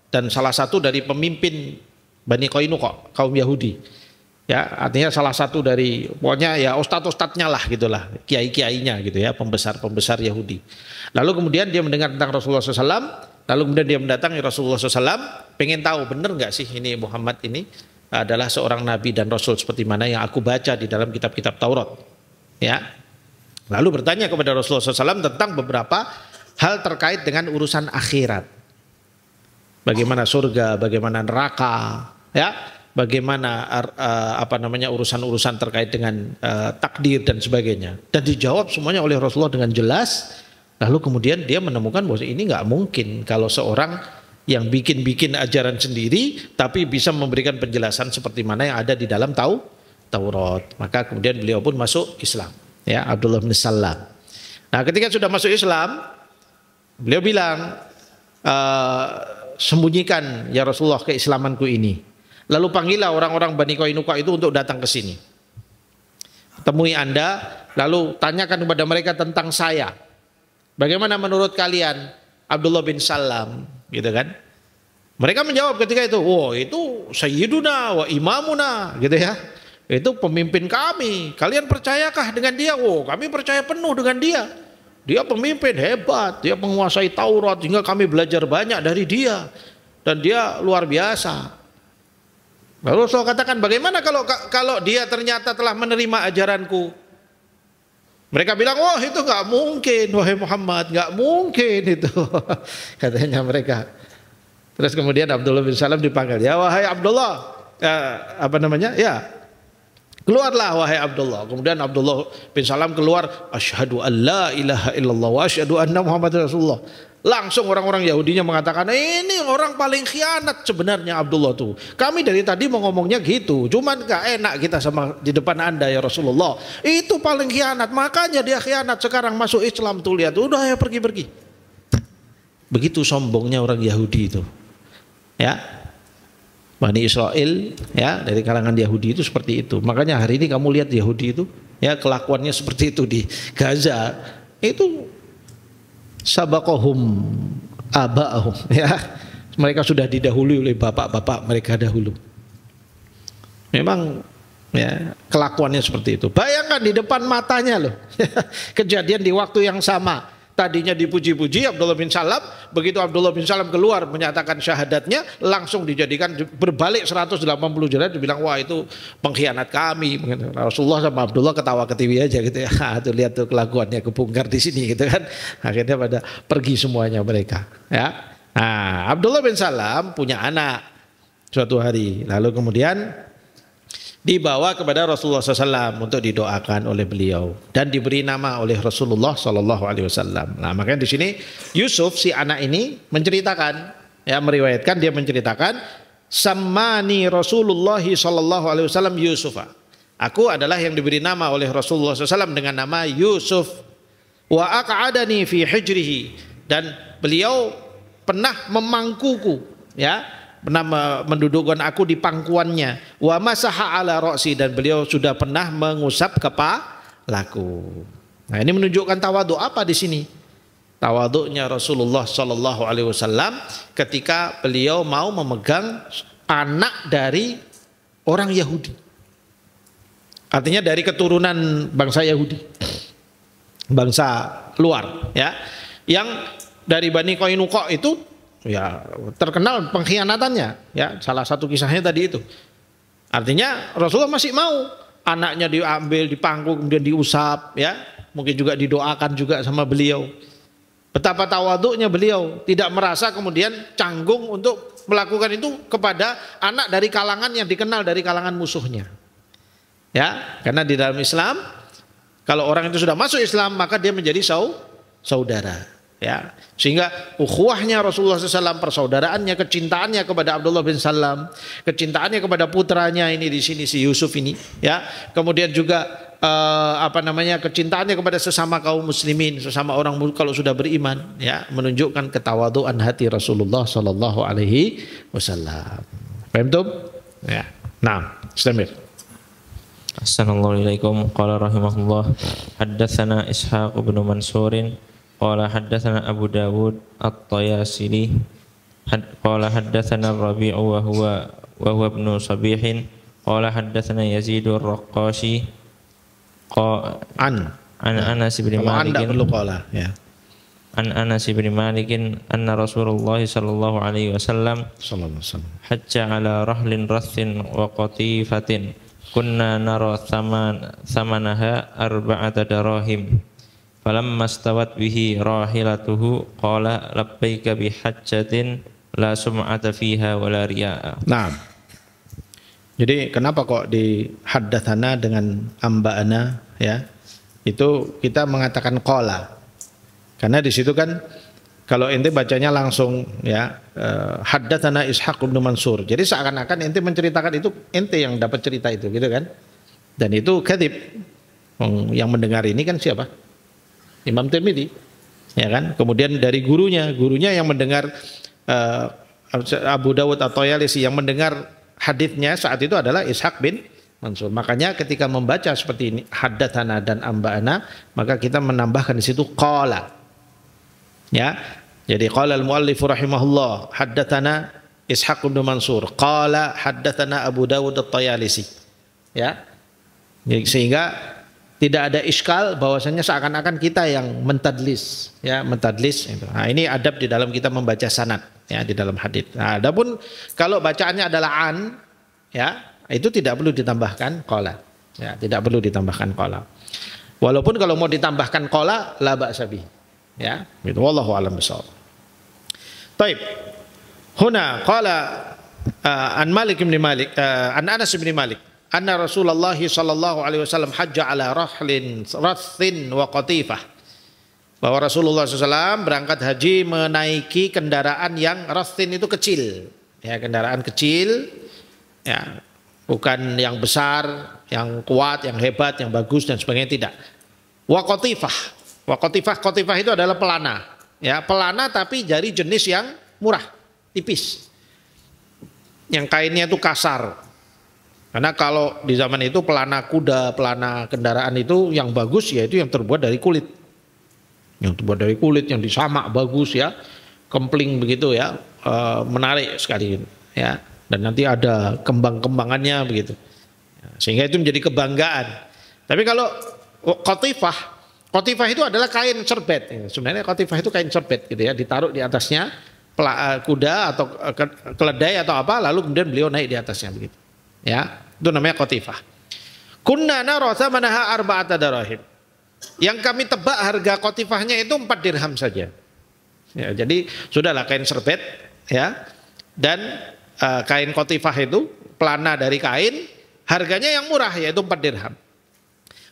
dan salah satu dari pemimpin Bani Qainuqa, kaum Yahudi. Ya, artinya salah satu dari pokoknya ya ustadz-ustadznya lah gitulah, kiai-kiainya gitu ya, pembesar-pembesar Yahudi. Lalu kemudian dia mendengar tentang Rasulullah SAW. Lalu kemudian dia mendatangi Rasulullah SAW, pengen tahu benar nggak sih ini Muhammad ini adalah seorang nabi dan rasul seperti mana yang aku baca di dalam kitab-kitab Taurat. Ya. Lalu bertanya kepada Rasulullah SAW tentang beberapa hal terkait dengan urusan akhirat. Bagaimana surga, bagaimana neraka, ya, bagaimana urusan-urusan terkait dengan takdir dan sebagainya. Dan dijawab semuanya oleh Rasulullah dengan jelas. Lalu kemudian dia menemukan bahwa ini nggak mungkin kalau seorang yang bikin-bikin ajaran sendiri tapi bisa memberikan penjelasan seperti mana yang ada di dalam Taurat. Maka kemudian beliau pun masuk Islam, ya, Abdullah bin Salam. Nah, ketika sudah masuk Islam, beliau bilang, sembunyikan ya Rasulullah keislamanku ini. Lalu panggillah orang-orang Bani Qainuqa itu untuk datang ke sini. Temui Anda, lalu tanyakan kepada mereka tentang saya. Bagaimana menurut kalian Abdullah bin Salam, gitu kan? Mereka menjawab ketika itu, itu sayyiduna wa imamuna, gitu ya. Itu pemimpin kami. Kalian percayakah dengan dia? Kami percaya penuh dengan dia. Dia pemimpin hebat, dia menguasai Taurat sehingga kami belajar banyak dari dia. Dan dia luar biasa. Lalu Rasulullah katakan, bagaimana kalau dia ternyata telah menerima ajaranku? Mereka bilang, itu nggak mungkin, wahai Muhammad, nggak mungkin itu, katanya mereka. Terus kemudian Abdullah bin Salam dipanggil, ya wahai Abdullah, ya keluarlah wahai Abdullah. Kemudian Abdullah bin Salam keluar, asyhadu an la ilaha illallah wa asyhadu anna Muhammadar Rasulullah. Langsung orang-orang Yahudinya mengatakan, ini orang paling khianat sebenarnya Abdullah tuh. Kami dari tadi mau ngomongnya gitu, cuman gak enak kita sama di depan Anda ya Rasulullah. Itu paling khianat, makanya dia khianat. Sekarang masuk Islam tuh, lihat, udah ya pergi-pergi. Begitu sombongnya orang Yahudi itu. Ya, Bani Israel ya dari kalangan Yahudi itu seperti itu. Makanya hari ini kamu lihat Yahudi itu ya kelakuannya seperti itu di Gaza. Itu sabaqahum aba'ahum ya. Mereka sudah didahului oleh bapak-bapak mereka dahulu. Memang ya kelakuannya seperti itu. Bayangkan di depan matanya loh. Kejadian di waktu yang sama. Tadinya dipuji-puji Abdullah bin Salam, begitu Abdullah bin Salam keluar menyatakan syahadatnya, langsung dijadikan berbalik 180 derajat, dibilang wah itu pengkhianat kami. Rasulullah sama Abdullah ketawa ketiwi aja gitu ya. Tuh lihat tuh kelakuannya kebongkar di sini gitu kan. Akhirnya pada pergi semuanya mereka. Ya. Nah, Abdullah bin Salam punya anak suatu hari, lalu kemudian dibawa kepada Rasulullah SAW untuk didoakan oleh beliau dan diberi nama oleh Rasulullah SAW. Nah, makanya di sini Yusuf si anak ini menceritakan, ya meriwayatkan, dia menceritakan, Sammani Rasulullah SAW Yusufa. Aku adalah yang diberi nama oleh Rasulullah SAW dengan nama Yusuf. Wa aq'adani fi hijrihi, dan beliau pernah memangkuku, ya. Pernah mendudukkan aku di pangkuannya. Wa masaha ala ra'si, dan beliau sudah pernah mengusap kepalaku. Nah, ini menunjukkan tawadhu apa di sini? Tawadhunya Rasulullah sallallahu alaihi wasallam ketika beliau mau memegang anak dari orang Yahudi. Artinya dari keturunan bangsa Yahudi. Bangsa luar, ya. Yang dari Bani Qainuqa itu ya terkenal pengkhianatannya, ya salah satu kisahnya tadi itu. Artinya Rasulullah masih mau anaknya diambil, dipangku, kemudian diusap, ya mungkin juga didoakan juga sama beliau. Betapa tawadhunya beliau, tidak merasa kemudian canggung untuk melakukan itu kepada anak dari kalangan yang dikenal dari kalangan musuhnya. Ya, karena di dalam Islam kalau orang itu sudah masuk Islam maka dia menjadi saudara. Ya, sehingga ukhuwahnya Rasulullah SAW, persaudaraannya, kecintaannya kepada Abdullah bin Salam, kecintaannya kepada putranya ini di sini si Yusuf ini, ya. Kemudian juga kecintaannya kepada sesama kaum muslimin, sesama orang kalau sudah beriman, ya, menunjukkan ketawadhuan hati Rasulullah sallallahu alaihi wasallam. Paham tuh? Ya. Nah, istamir. Assalamualaikum. Qala rahimahullah, haddatsana Ishaq bin Mansurin qala haddatsana Abu Dawud At-Tayasili qala haddatsana Rabi'u wa huwa ibnu Sabihin qala haddatsana Yazid ar-Raqashi an Anas bin Malik an Anas bin Malik anna Rasulullah sallallahu alaihi wasallam hajja ala rahlin rathin wa qatifatin kunna nara samanaha arba'ata darahim. Falamma stawat bihi rahilatuhu qala labbaika bihajjatin la sum'ata fiha wala riya'a. Nah, jadi kenapa kok di haddatsana dengan amba'ana, ya? Itu kita mengatakan qala. Karena di situ kan kalau ente bacanya langsung, ya, haddatsana Ishaq bin Mansur. Jadi seakan-akan ente menceritakan itu ente yang dapat cerita itu, gitu kan? Dan itu kadzib. Yang mendengar ini kan siapa? Imam Tirmidzi, ya kan? Kemudian dari gurunya yang mendengar Abu Dawud At-Tayalisi, yang mendengar haditsnya saat itu adalah Ishaq bin Mansur. Makanya ketika membaca seperti ini haddatsana dan amba'ana, maka kita menambahkan di situ qala. Ya. Jadi qala al-muallif rahimahullah haddatsana Ishaq bin Mansur, qala haddatsana Abu Dawud At-Tayalisi. Ya. Jadi, sehingga tidak ada iskal bahwasanya seakan-akan kita yang mentadlis, ya, mentadlis itu. Nah, ini adab di dalam kita membaca sanad, ya, di dalam hadits. Nah, adapun kalau bacaannya adalah an, ya, itu tidak perlu ditambahkan qala. Ya, tidak perlu ditambahkan qala. Walaupun kalau mau ditambahkan qala la ba'sa bih. Ya, gitu. Wallahu a'lam bishawab. Baik. Huna qala an Malik bin Malik an Anas bin Malik anna Rasulullah sallallahu alaihi wasallam hajja ala rathin wa qatifah, bahwa Rasulullah SAW berangkat haji menaiki kendaraan yang rathin itu kecil, ya, kendaraan kecil, ya, bukan yang besar, yang kuat, yang hebat, yang bagus dan sebagainya, tidak. Wa qatifah itu adalah pelana, ya, pelana tapi dari jenis yang murah, tipis, yang kainnya itu kasar. Karena kalau di zaman itu pelana kuda, pelana kendaraan itu yang bagus yaitu yang terbuat dari kulit. Yang terbuat dari kulit, yang disamak bagus, ya, kempling begitu, ya, menarik sekali, ya, dan nanti ada kembang-kembangannya begitu. Sehingga itu menjadi kebanggaan. Tapi kalau qatifah itu adalah kain serbet. Sebenarnya qatifah itu kain serbet gitu, ya, ditaruh di atasnya kuda atau keledai atau apa, lalu kemudian beliau naik di atasnya begitu. Ya, itu namanya qatifah. Kunna nara thamanaha 4 dirham. Yang kami tebak harga qatifahnya itu 4 dirham saja. Ya, jadi sudahlah kain serbet, ya, dan kain qatifah itu pelana dari kain, harganya yang murah yaitu 4 dirham.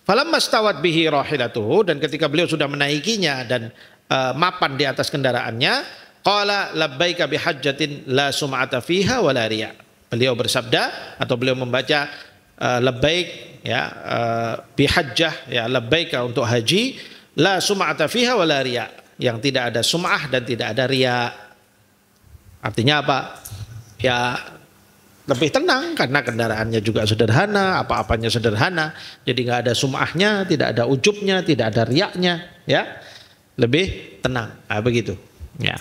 Falamma stawat bihi rahilatuhu, dan ketika beliau sudah menaikinya dan mapan di atas kendaraannya, qala labbaika bihajjatin la sum'ata fiha wala riya. Beliau bersabda atau beliau membaca labbaik, ya, bihajjah, ya, labbaika untuk haji, la sum'ata fiha wala riya, yang tidak ada sum'ah dan tidak ada riya. Artinya apa? Ya, lebih tenang karena kendaraannya juga sederhana, apa-apanya sederhana, jadi nggak ada sum'ahnya, tidak ada ujubnya, tidak ada riyaknya, ya, lebih tenang. Nah, begitu, ya.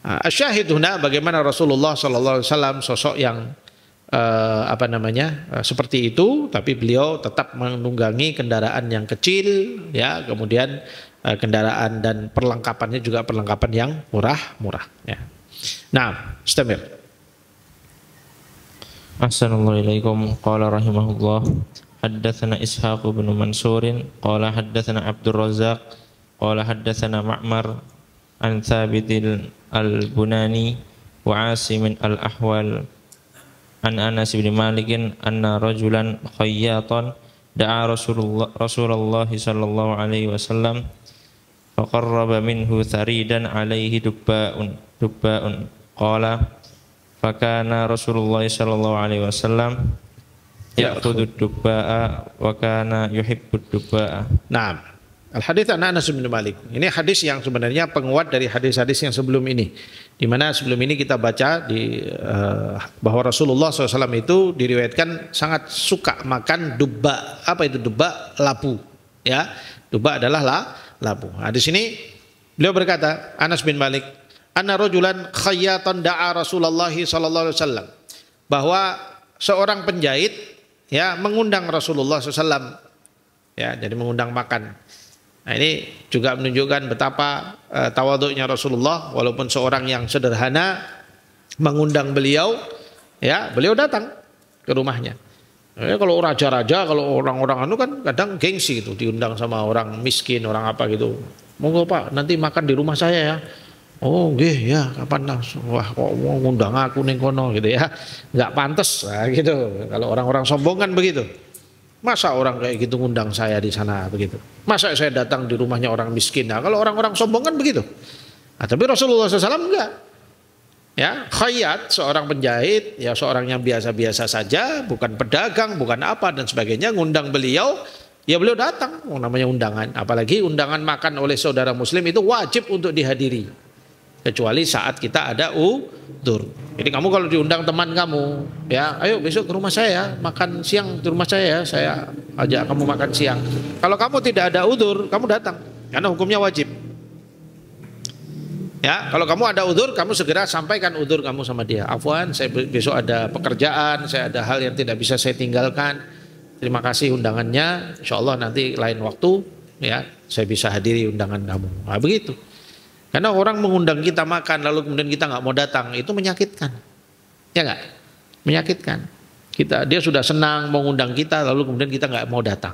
Asyahiduna, bagaimana Rasulullah SAW sosok yang seperti itu, tapi beliau tetap menunggangi kendaraan yang kecil, ya, kemudian kendaraan dan perlengkapannya juga perlengkapan yang murah, ya. Nah, istamir. Assalamualaikum. Qala rahimahullah, haddatsana Ishaq bin Mansur qala haddatsana Abdul Razzaq qala haddatsana Ma'mar an Thabit al-Bunani wa Asim al-Ahwal an Anas bin Malik anna rajulan khayyatan da'a Rasulullah sallallahu alaihi wasallam faqarraba minhu tharidan alaihi dubba'un qala fakana Rasulullah sallallahu alaihi wasallam ya'khudhu dubba'a wa kana yuhibbu dubba'a. Naam. Al-hadits an Anas bin Malik. Ini hadis yang sebenarnya penguat dari hadis-hadis yang sebelum ini. Di mana sebelum ini kita baca bahwa Rasulullah SAW itu diriwayatkan sangat suka makan dubba. Apa itu dubba? Labu. Ya, dubba adalah labu. Nah, di sini beliau berkata, Anas bin Malik, anna rajulan khayyatan da'a Rasulullah sallallahu alaihi wasallam, bahwa seorang penjahit, ya, mengundang Rasulullah SAW, ya, jadi mengundang makan. Nah, ini juga menunjukkan betapa tawadhu'nya Rasulullah, walaupun seorang yang sederhana mengundang beliau, ya, beliau datang ke rumahnya. Kalau raja-raja, kalau orang-orang anu kan kadang gengsi gitu, diundang sama orang miskin, orang apa gitu. Monggo Pak, nanti makan di rumah saya, ya. Oh nggih, ya, kapan lah. Wah, kok mau ngundang aku ning kono gitu, ya. Enggak pantas, nah, gitu. Kalau orang-orang sombong kan begitu. Masa orang kayak gitu ngundang saya di sana begitu? Masa saya datang di rumahnya orang miskin? Nah, kalau orang-orang sombong kan begitu. Nah, tapi Rasulullah SAW enggak. Ya, khayyat, seorang penjahit, ya, seorang yang biasa-biasa saja, bukan pedagang, bukan apa dan sebagainya, ngundang beliau, ya beliau datang. Namanya undangan, apalagi undangan makan oleh saudara muslim itu wajib untuk dihadiri. Kecuali saat kita ada udzur. Jadi kamu kalau diundang teman kamu, ya, ayo besok ke rumah saya, makan siang di rumah saya, saya ajak kamu makan siang. Kalau kamu tidak ada udzur, kamu datang, karena hukumnya wajib. Ya, kalau kamu ada udzur, kamu segera sampaikan udzur kamu sama dia. Afwan, saya besok ada pekerjaan, saya ada hal yang tidak bisa saya tinggalkan. Terima kasih undangannya, insya Allah nanti lain waktu, ya, saya bisa hadiri undangan kamu. Nah, begitu. Karena orang mengundang kita makan lalu kemudian kita nggak mau datang, itu menyakitkan, ya nggak? Menyakitkan. Dia sudah senang mengundang kita lalu kemudian kita nggak mau datang.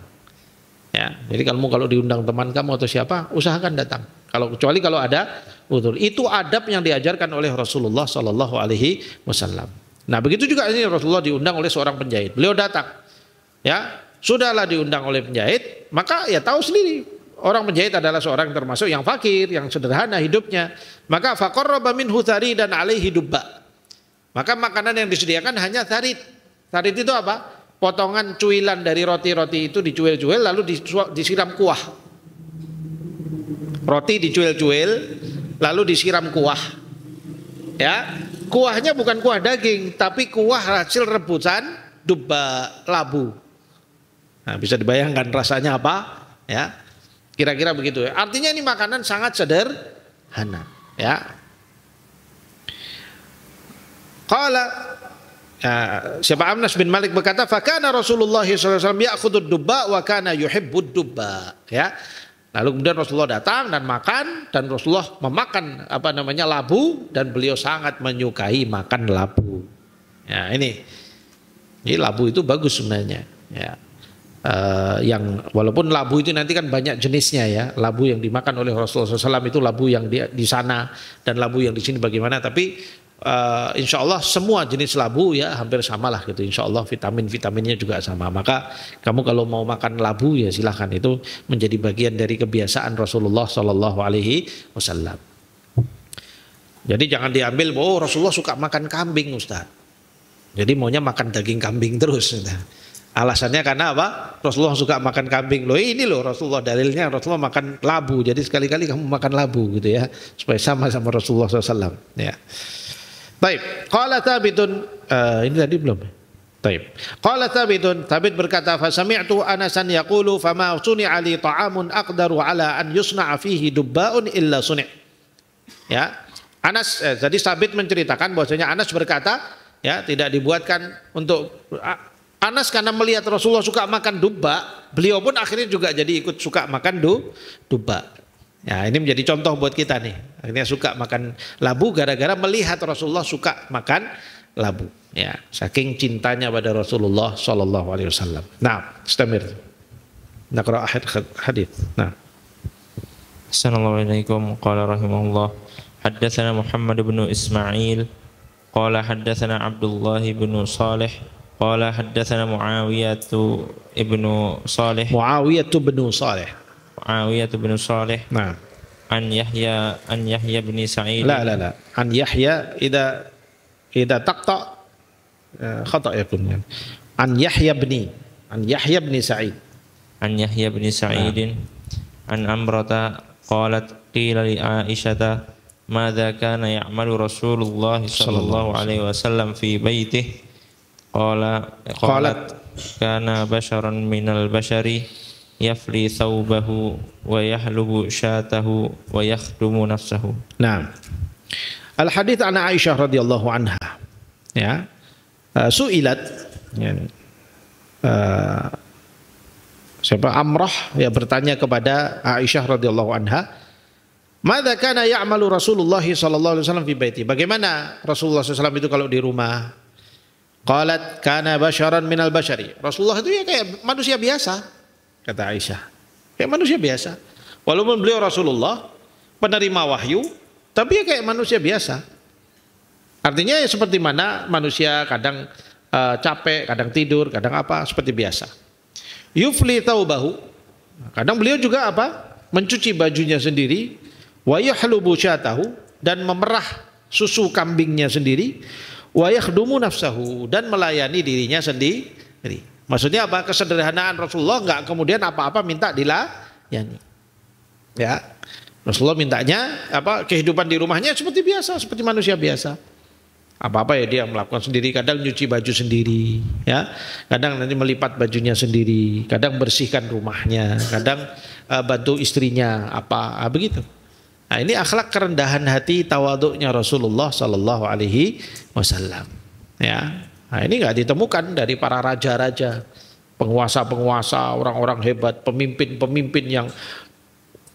Ya, jadi kalau diundang teman kamu atau siapa, usahakan datang. Kecuali kalau ada udzur. Itu adab yang diajarkan oleh Rasulullah Sallallahu Alaihi Wasallam. Nah begitu juga ini Rasulullah diundang oleh seorang penjahit. Beliau datang, ya sudahlah diundang oleh penjahit, maka ya tahu sendiri orang penjahit adalah seorang termasuk yang fakir, yang sederhana hidupnya. Maka faqarraba minhu tharidan alaihi dubba. Maka makanan yang disediakan hanya tharid. Tharid itu apa? Potongan cuilan dari roti-roti itu dicuil-cuil lalu disiram kuah. Roti dicuil-cuil lalu disiram kuah. Ya, kuahnya bukan kuah daging, tapi kuah hasil rebusan dubba, labu. Nah, bisa dibayangkan rasanya apa? Ya, kira-kira begitu. Artinya ini makanan sangat sederhana. Ya. Qala siapa Anas bin Malik berkata, "Fakana Rasulullah sallallahu alaihi wasallam ya'khudud dubba wa kana yuhibbud dubba." Ya. Lalu kemudian Rasulullah datang dan makan, dan Rasulullah memakan labu, dan beliau sangat menyukai makan labu. Ya, ini labu itu bagus sebenarnya. Ya. Yang walaupun labu itu nanti kan banyak jenisnya ya. Labu yang dimakan oleh Rasulullah SAW itu labu yang di sana dan labu yang di sini bagaimana. Tapi insya Allah semua jenis labu ya hampir sama lah gitu. Insya Allah vitaminnya juga sama. Maka kamu kalau mau makan labu ya silahkan, itu menjadi bagian dari kebiasaan Rasulullah Sallallahu Alaihi Wasallam. Jadi jangan diambil, oh Rasulullah suka makan kambing Ustaz, jadi maunya makan daging kambing terus. Alasannya karena apa? Rasulullah suka makan kambing. Loh ini loh Rasulullah dalilnya Rasulullah makan labu. Jadi sekali-kali kamu makan labu gitu ya, supaya sama Rasulullah SAW. Ya. Baik. Qala Thabitun, ini tadi belum. Baik. Qala Thabitun, Thabit berkata, fa sami'tu Anasan yaqulu fama suni'a li ta'amun aqdaru ala an yusna'a fihi dubba'un illa suni'. Ya. Anas jadi Thabit menceritakan bahwasanya Anas berkata, ya, tidak dibuatkan untuk Anas karena melihat Rasulullah suka makan dubba, beliau pun akhirnya juga jadi ikut suka makan dubba. Ya, ini menjadi contoh buat kita nih. Akhirnya suka makan labu gara-gara melihat Rasulullah suka makan labu. Ya, saking cintanya pada Rasulullah Sallallahu Alaihi Wasallam. Nah, istamir. Naqra hadits. Nah. Assalamualaikum. Qala rahimahullah. Haddatsana Muhammad bin Ismail. Qala haddatsana Abdullah bin Salih. Qala haddatsana Muawiyah ibn Salih. Muawiyah bin Salih. Nah. An Yahya bin Sa'id. La. An Yahya idza taqta khata yakun. An Yahya bin Sa'id. An Yahya bin Sa'id. An Amrata qalat qila li Aisyah madza kana ya'malu Rasulullah sallallahu alaihi wasallam fi baitihi. Qalat kana basharan minal bashari yafli thawbahu wa yahlubu syatahu wa yakhdumu nafsahu. Nah, al-hadits an Aisyah radhiyallahu anha. Ya. Su'ilat ya, siapa Amrah ya bertanya kepada Aisyah radhiyallahu anha, "Madza kana ya'malu Rasulullah sallallahu alaihi wasallam fi baiti?" Bagaimana Rasulullah SAW itu kalau di rumah? Qalat kana basyaran minal bashari. Rasulullah itu ya kayak manusia biasa. Kata Aisyah, kayak manusia biasa. Walaupun beliau Rasulullah penerima wahyu, tapi ya kayak manusia biasa. Artinya ya seperti mana manusia kadang capek, kadang tidur, kadang apa, seperti biasa. Yufli thawbahu, kadang beliau juga apa? Mencuci bajunya sendiri. Wa yahlubu syatahu, dan memerah susu kambingnya sendiri. Wa yakhdumu nafsahu, dan melayani dirinya sendiri. Maksudnya apa? Kesederhanaan Rasulullah, enggak kemudian apa-apa minta dilayani. Ya. Rasulullah mintanya apa? Kehidupan di rumahnya seperti biasa, seperti manusia biasa. Apa-apa ya dia melakukan sendiri, kadang nyuci baju sendiri, ya. Kadang nanti melipat bajunya sendiri, kadang bersihkan rumahnya, kadang bantu istrinya apa, begitu. Nah, ini akhlak kerendahan hati tawaduknya Rasulullah Sallallahu Alaihi Wasallam. Ya. Nah, ini nggak ditemukan dari para raja-raja, penguasa-penguasa, orang-orang hebat, pemimpin-pemimpin yang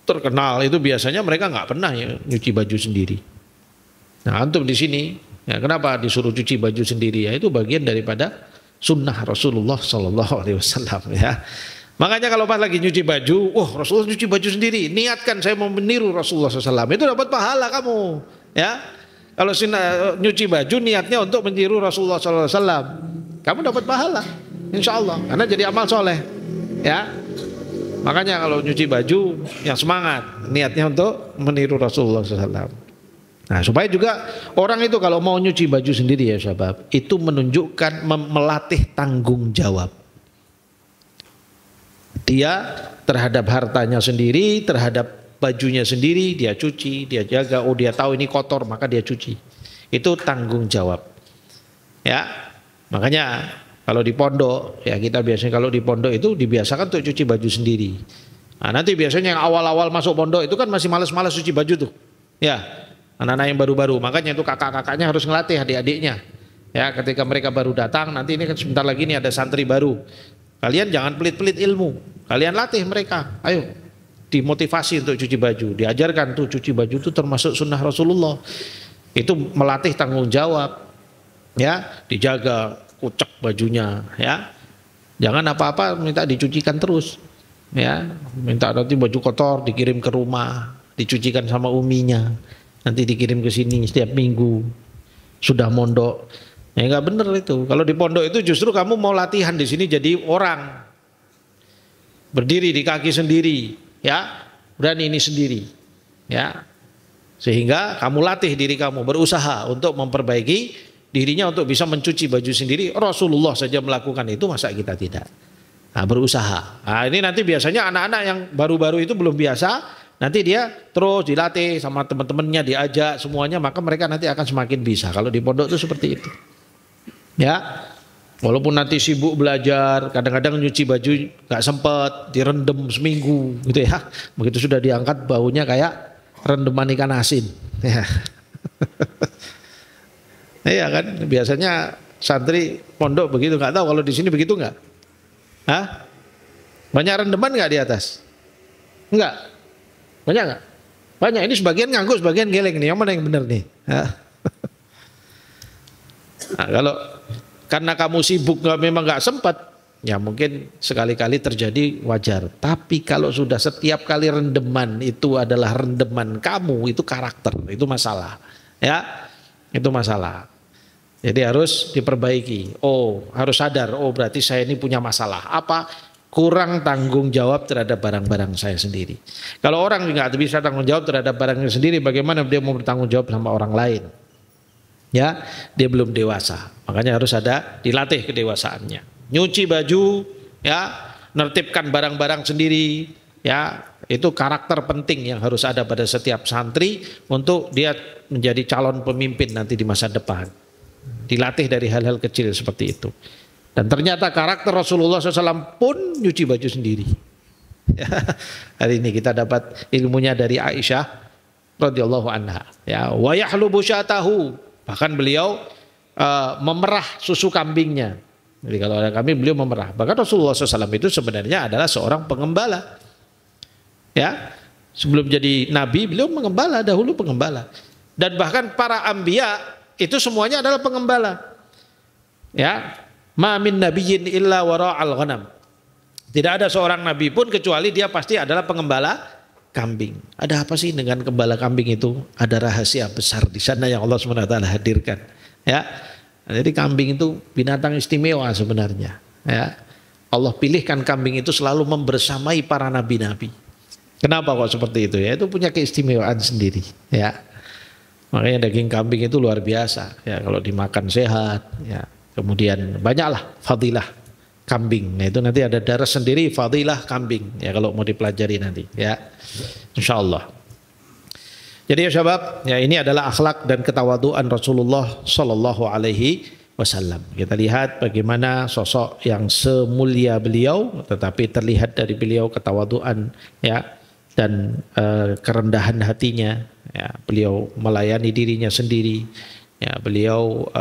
terkenal itu biasanya mereka nggak pernah ya nyuci baju sendiri. Nah, antum di sini, ya kenapa disuruh cuci baju sendiri? Ya itu bagian daripada sunnah Rasulullah Sallallahu Alaihi Wasallam ya. Makanya kalau pas lagi nyuci baju, Rasulullah nyuci baju sendiri, niatkan saya mau meniru Rasulullah SAW, itu dapat pahala kamu. Ya, kalau nyuci baju niatnya untuk meniru Rasulullah SAW, kamu dapat pahala, insya Allah, karena jadi amal soleh. Ya, makanya kalau nyuci baju yang semangat, niatnya untuk meniru Rasulullah SAW. Nah, supaya juga orang itu kalau mau nyuci baju sendiri ya sahabat, itu menunjukkan melatih tanggung jawab. Dia terhadap hartanya sendiri, terhadap bajunya sendiri, dia cuci, dia jaga. Oh, dia tahu ini kotor, maka dia cuci. Itu tanggung jawab. Ya, makanya kalau di pondok, ya kita biasanya kalau di pondok itu dibiasakan untuk cuci baju sendiri. Nah, nanti biasanya yang awal-awal masuk pondok itu kan masih malas-malas cuci baju tuh. Ya, anak-anak yang baru-baru, makanya itu kakak-kakaknya harus ngelatih adik-adiknya. Ya, ketika mereka baru datang, nanti ini kan sebentar lagi nih ada santri baru. Kalian jangan pelit-pelit ilmu, kalian latih mereka. Ayo, dimotivasi untuk cuci baju, diajarkan tuh cuci baju itu termasuk sunnah Rasulullah. Itu melatih tanggung jawab, ya, dijaga kucek bajunya, ya. Jangan apa-apa minta dicucikan terus, ya. Minta nanti baju kotor dikirim ke rumah, dicucikan sama uminya, nanti dikirim ke sini setiap minggu. Sudah mondok. Ya nggak bener itu. Kalau di pondok itu justru kamu mau latihan di sini jadi orang, berdiri di kaki sendiri, ya, berani ini sendiri, ya, sehingga kamu latih diri kamu berusaha untuk memperbaiki dirinya untuk bisa mencuci baju sendiri. Rasulullah saja melakukan itu, masa kita tidak? Nah, berusaha. Nah, ini nanti biasanya anak-anak yang baru-baru itu belum biasa, nanti dia terus dilatih sama teman-temannya, diajak semuanya, maka mereka nanti akan semakin bisa. Kalau di pondok itu seperti itu. Ya, walaupun nanti sibuk belajar, kadang-kadang nyuci baju nggak sempet, direndam seminggu gitu ya. Begitu sudah diangkat baunya kayak rendeman ikan asin. Ya. Iya kan, biasanya santri pondok begitu, nggak tahu kalau di sini begitu nggak? Hah? Banyak rendeman nggak di atas? Enggak? Banyak nggak? Banyak. Ini sebagian ngangguk, sebagian geleng nih. Yang mana yang benar nih? Nah, kalau karena kamu sibuk memang nggak sempat, ya mungkin sekali-kali terjadi wajar. Tapi kalau sudah setiap kali rendeman itu adalah rendeman kamu, itu karakter, itu masalah. Ya, itu masalah. Jadi harus diperbaiki. Oh, harus sadar. Oh, berarti saya ini punya masalah. Apa? Kurang tanggung jawab terhadap barang-barang saya sendiri. Kalau orang nggak bisa tanggung jawab terhadap barangnya sendiri, bagaimana dia mau bertanggung jawab sama orang lain? Ya, dia belum dewasa. Makanya harus ada dilatih kedewasaannya. Nyuci baju, ya, nertibkan barang-barang sendiri, ya, itu karakter penting yang harus ada pada setiap santri untuk dia menjadi calon pemimpin nanti di masa depan. Dilatih dari hal-hal kecil seperti itu. Dan ternyata karakter Rasulullah SAW pun nyuci baju sendiri. Hari ini kita dapat ilmunya dari Aisyah radhiyallahu anha. Ya, wa yahlubu syatahu. Bahkan beliau memerah susu kambingnya. Jadi kalau ada kambing beliau memerah. Bahkan Rasulullah SAW itu sebenarnya adalah seorang pengembala. Ya, sebelum jadi nabi beliau mengembala, dahulu pengembala. Dan bahkan para anbiya itu semuanya adalah pengembala. Ya, ma min nabiyyin illa wara'al ghanam. Tidak ada seorang nabi pun kecuali dia pasti adalah pengembala kambing. Ada apa sih dengan gembala kambing itu? Ada rahasia besar di sana yang Allah SWT hadirkan. Ya, jadi kambing itu binatang istimewa sebenarnya. Ya, Allah pilihkan kambing itu selalu membersamai para nabi-nabi. Kenapa kok seperti itu? Ya, itu punya keistimewaan sendiri. Ya, makanya daging kambing itu luar biasa. Ya, kalau dimakan sehat. Ya, kemudian banyaklah fadilah kambing. Nah, itu nanti ada darah sendiri fadilah kambing. Ya, kalau mau dipelajari nanti. Ya, insya Allah. Jadi ya sahabat, ya ini adalah akhlak dan ketawaduan Rasulullah Sallallahu Alaihi Wasallam. Kita lihat bagaimana sosok yang semulia beliau, tetapi terlihat dari beliau ketawaduan, ya, dan kerendahan hatinya. Ya, beliau melayani dirinya sendiri. Ya, beliau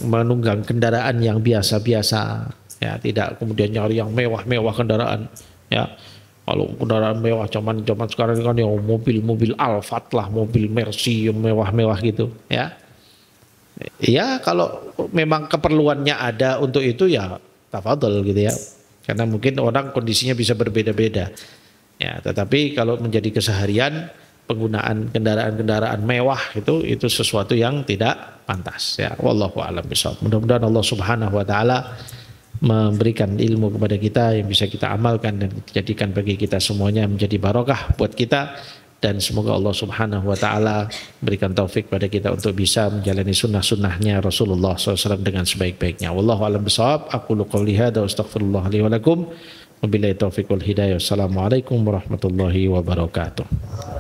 menunggang kendaraan yang biasa-biasa. Ya, tidak kemudian nyari yang mewah-mewah kendaraan. Ya. Kalau kendaraan mewah zaman sekarang kan ya mobil Alphard lah, mobil Mercy yang mewah-mewah gitu, ya. Ya kalau memang keperluannya ada untuk itu ya tafadhol gitu ya. karena mungkin orang kondisinya bisa berbeda-beda. Ya, tetapi kalau menjadi keseharian penggunaan kendaraan-kendaraan mewah itu sesuatu yang tidak pantas. Ya, wallahu a'lam bishawab. Mudah-mudahan Allah Subhanahu wa taala memberikan ilmu kepada kita yang bisa kita amalkan dan jadikan bagi kita semuanya menjadi barokah buat kita, dan semoga Allah Subhanahu wa taala berikan taufik pada kita untuk bisa menjalani sunnah-sunnahnya Rasulullah SAW dengan sebaik-baiknya. Wallahu a'lam bishawab. Aqulu qouli hadza wa astaghfirullah li wa lakum. Wabillahi taufiq wal hidayah. Wassalamualaikum warahmatullahi wabarakatuh.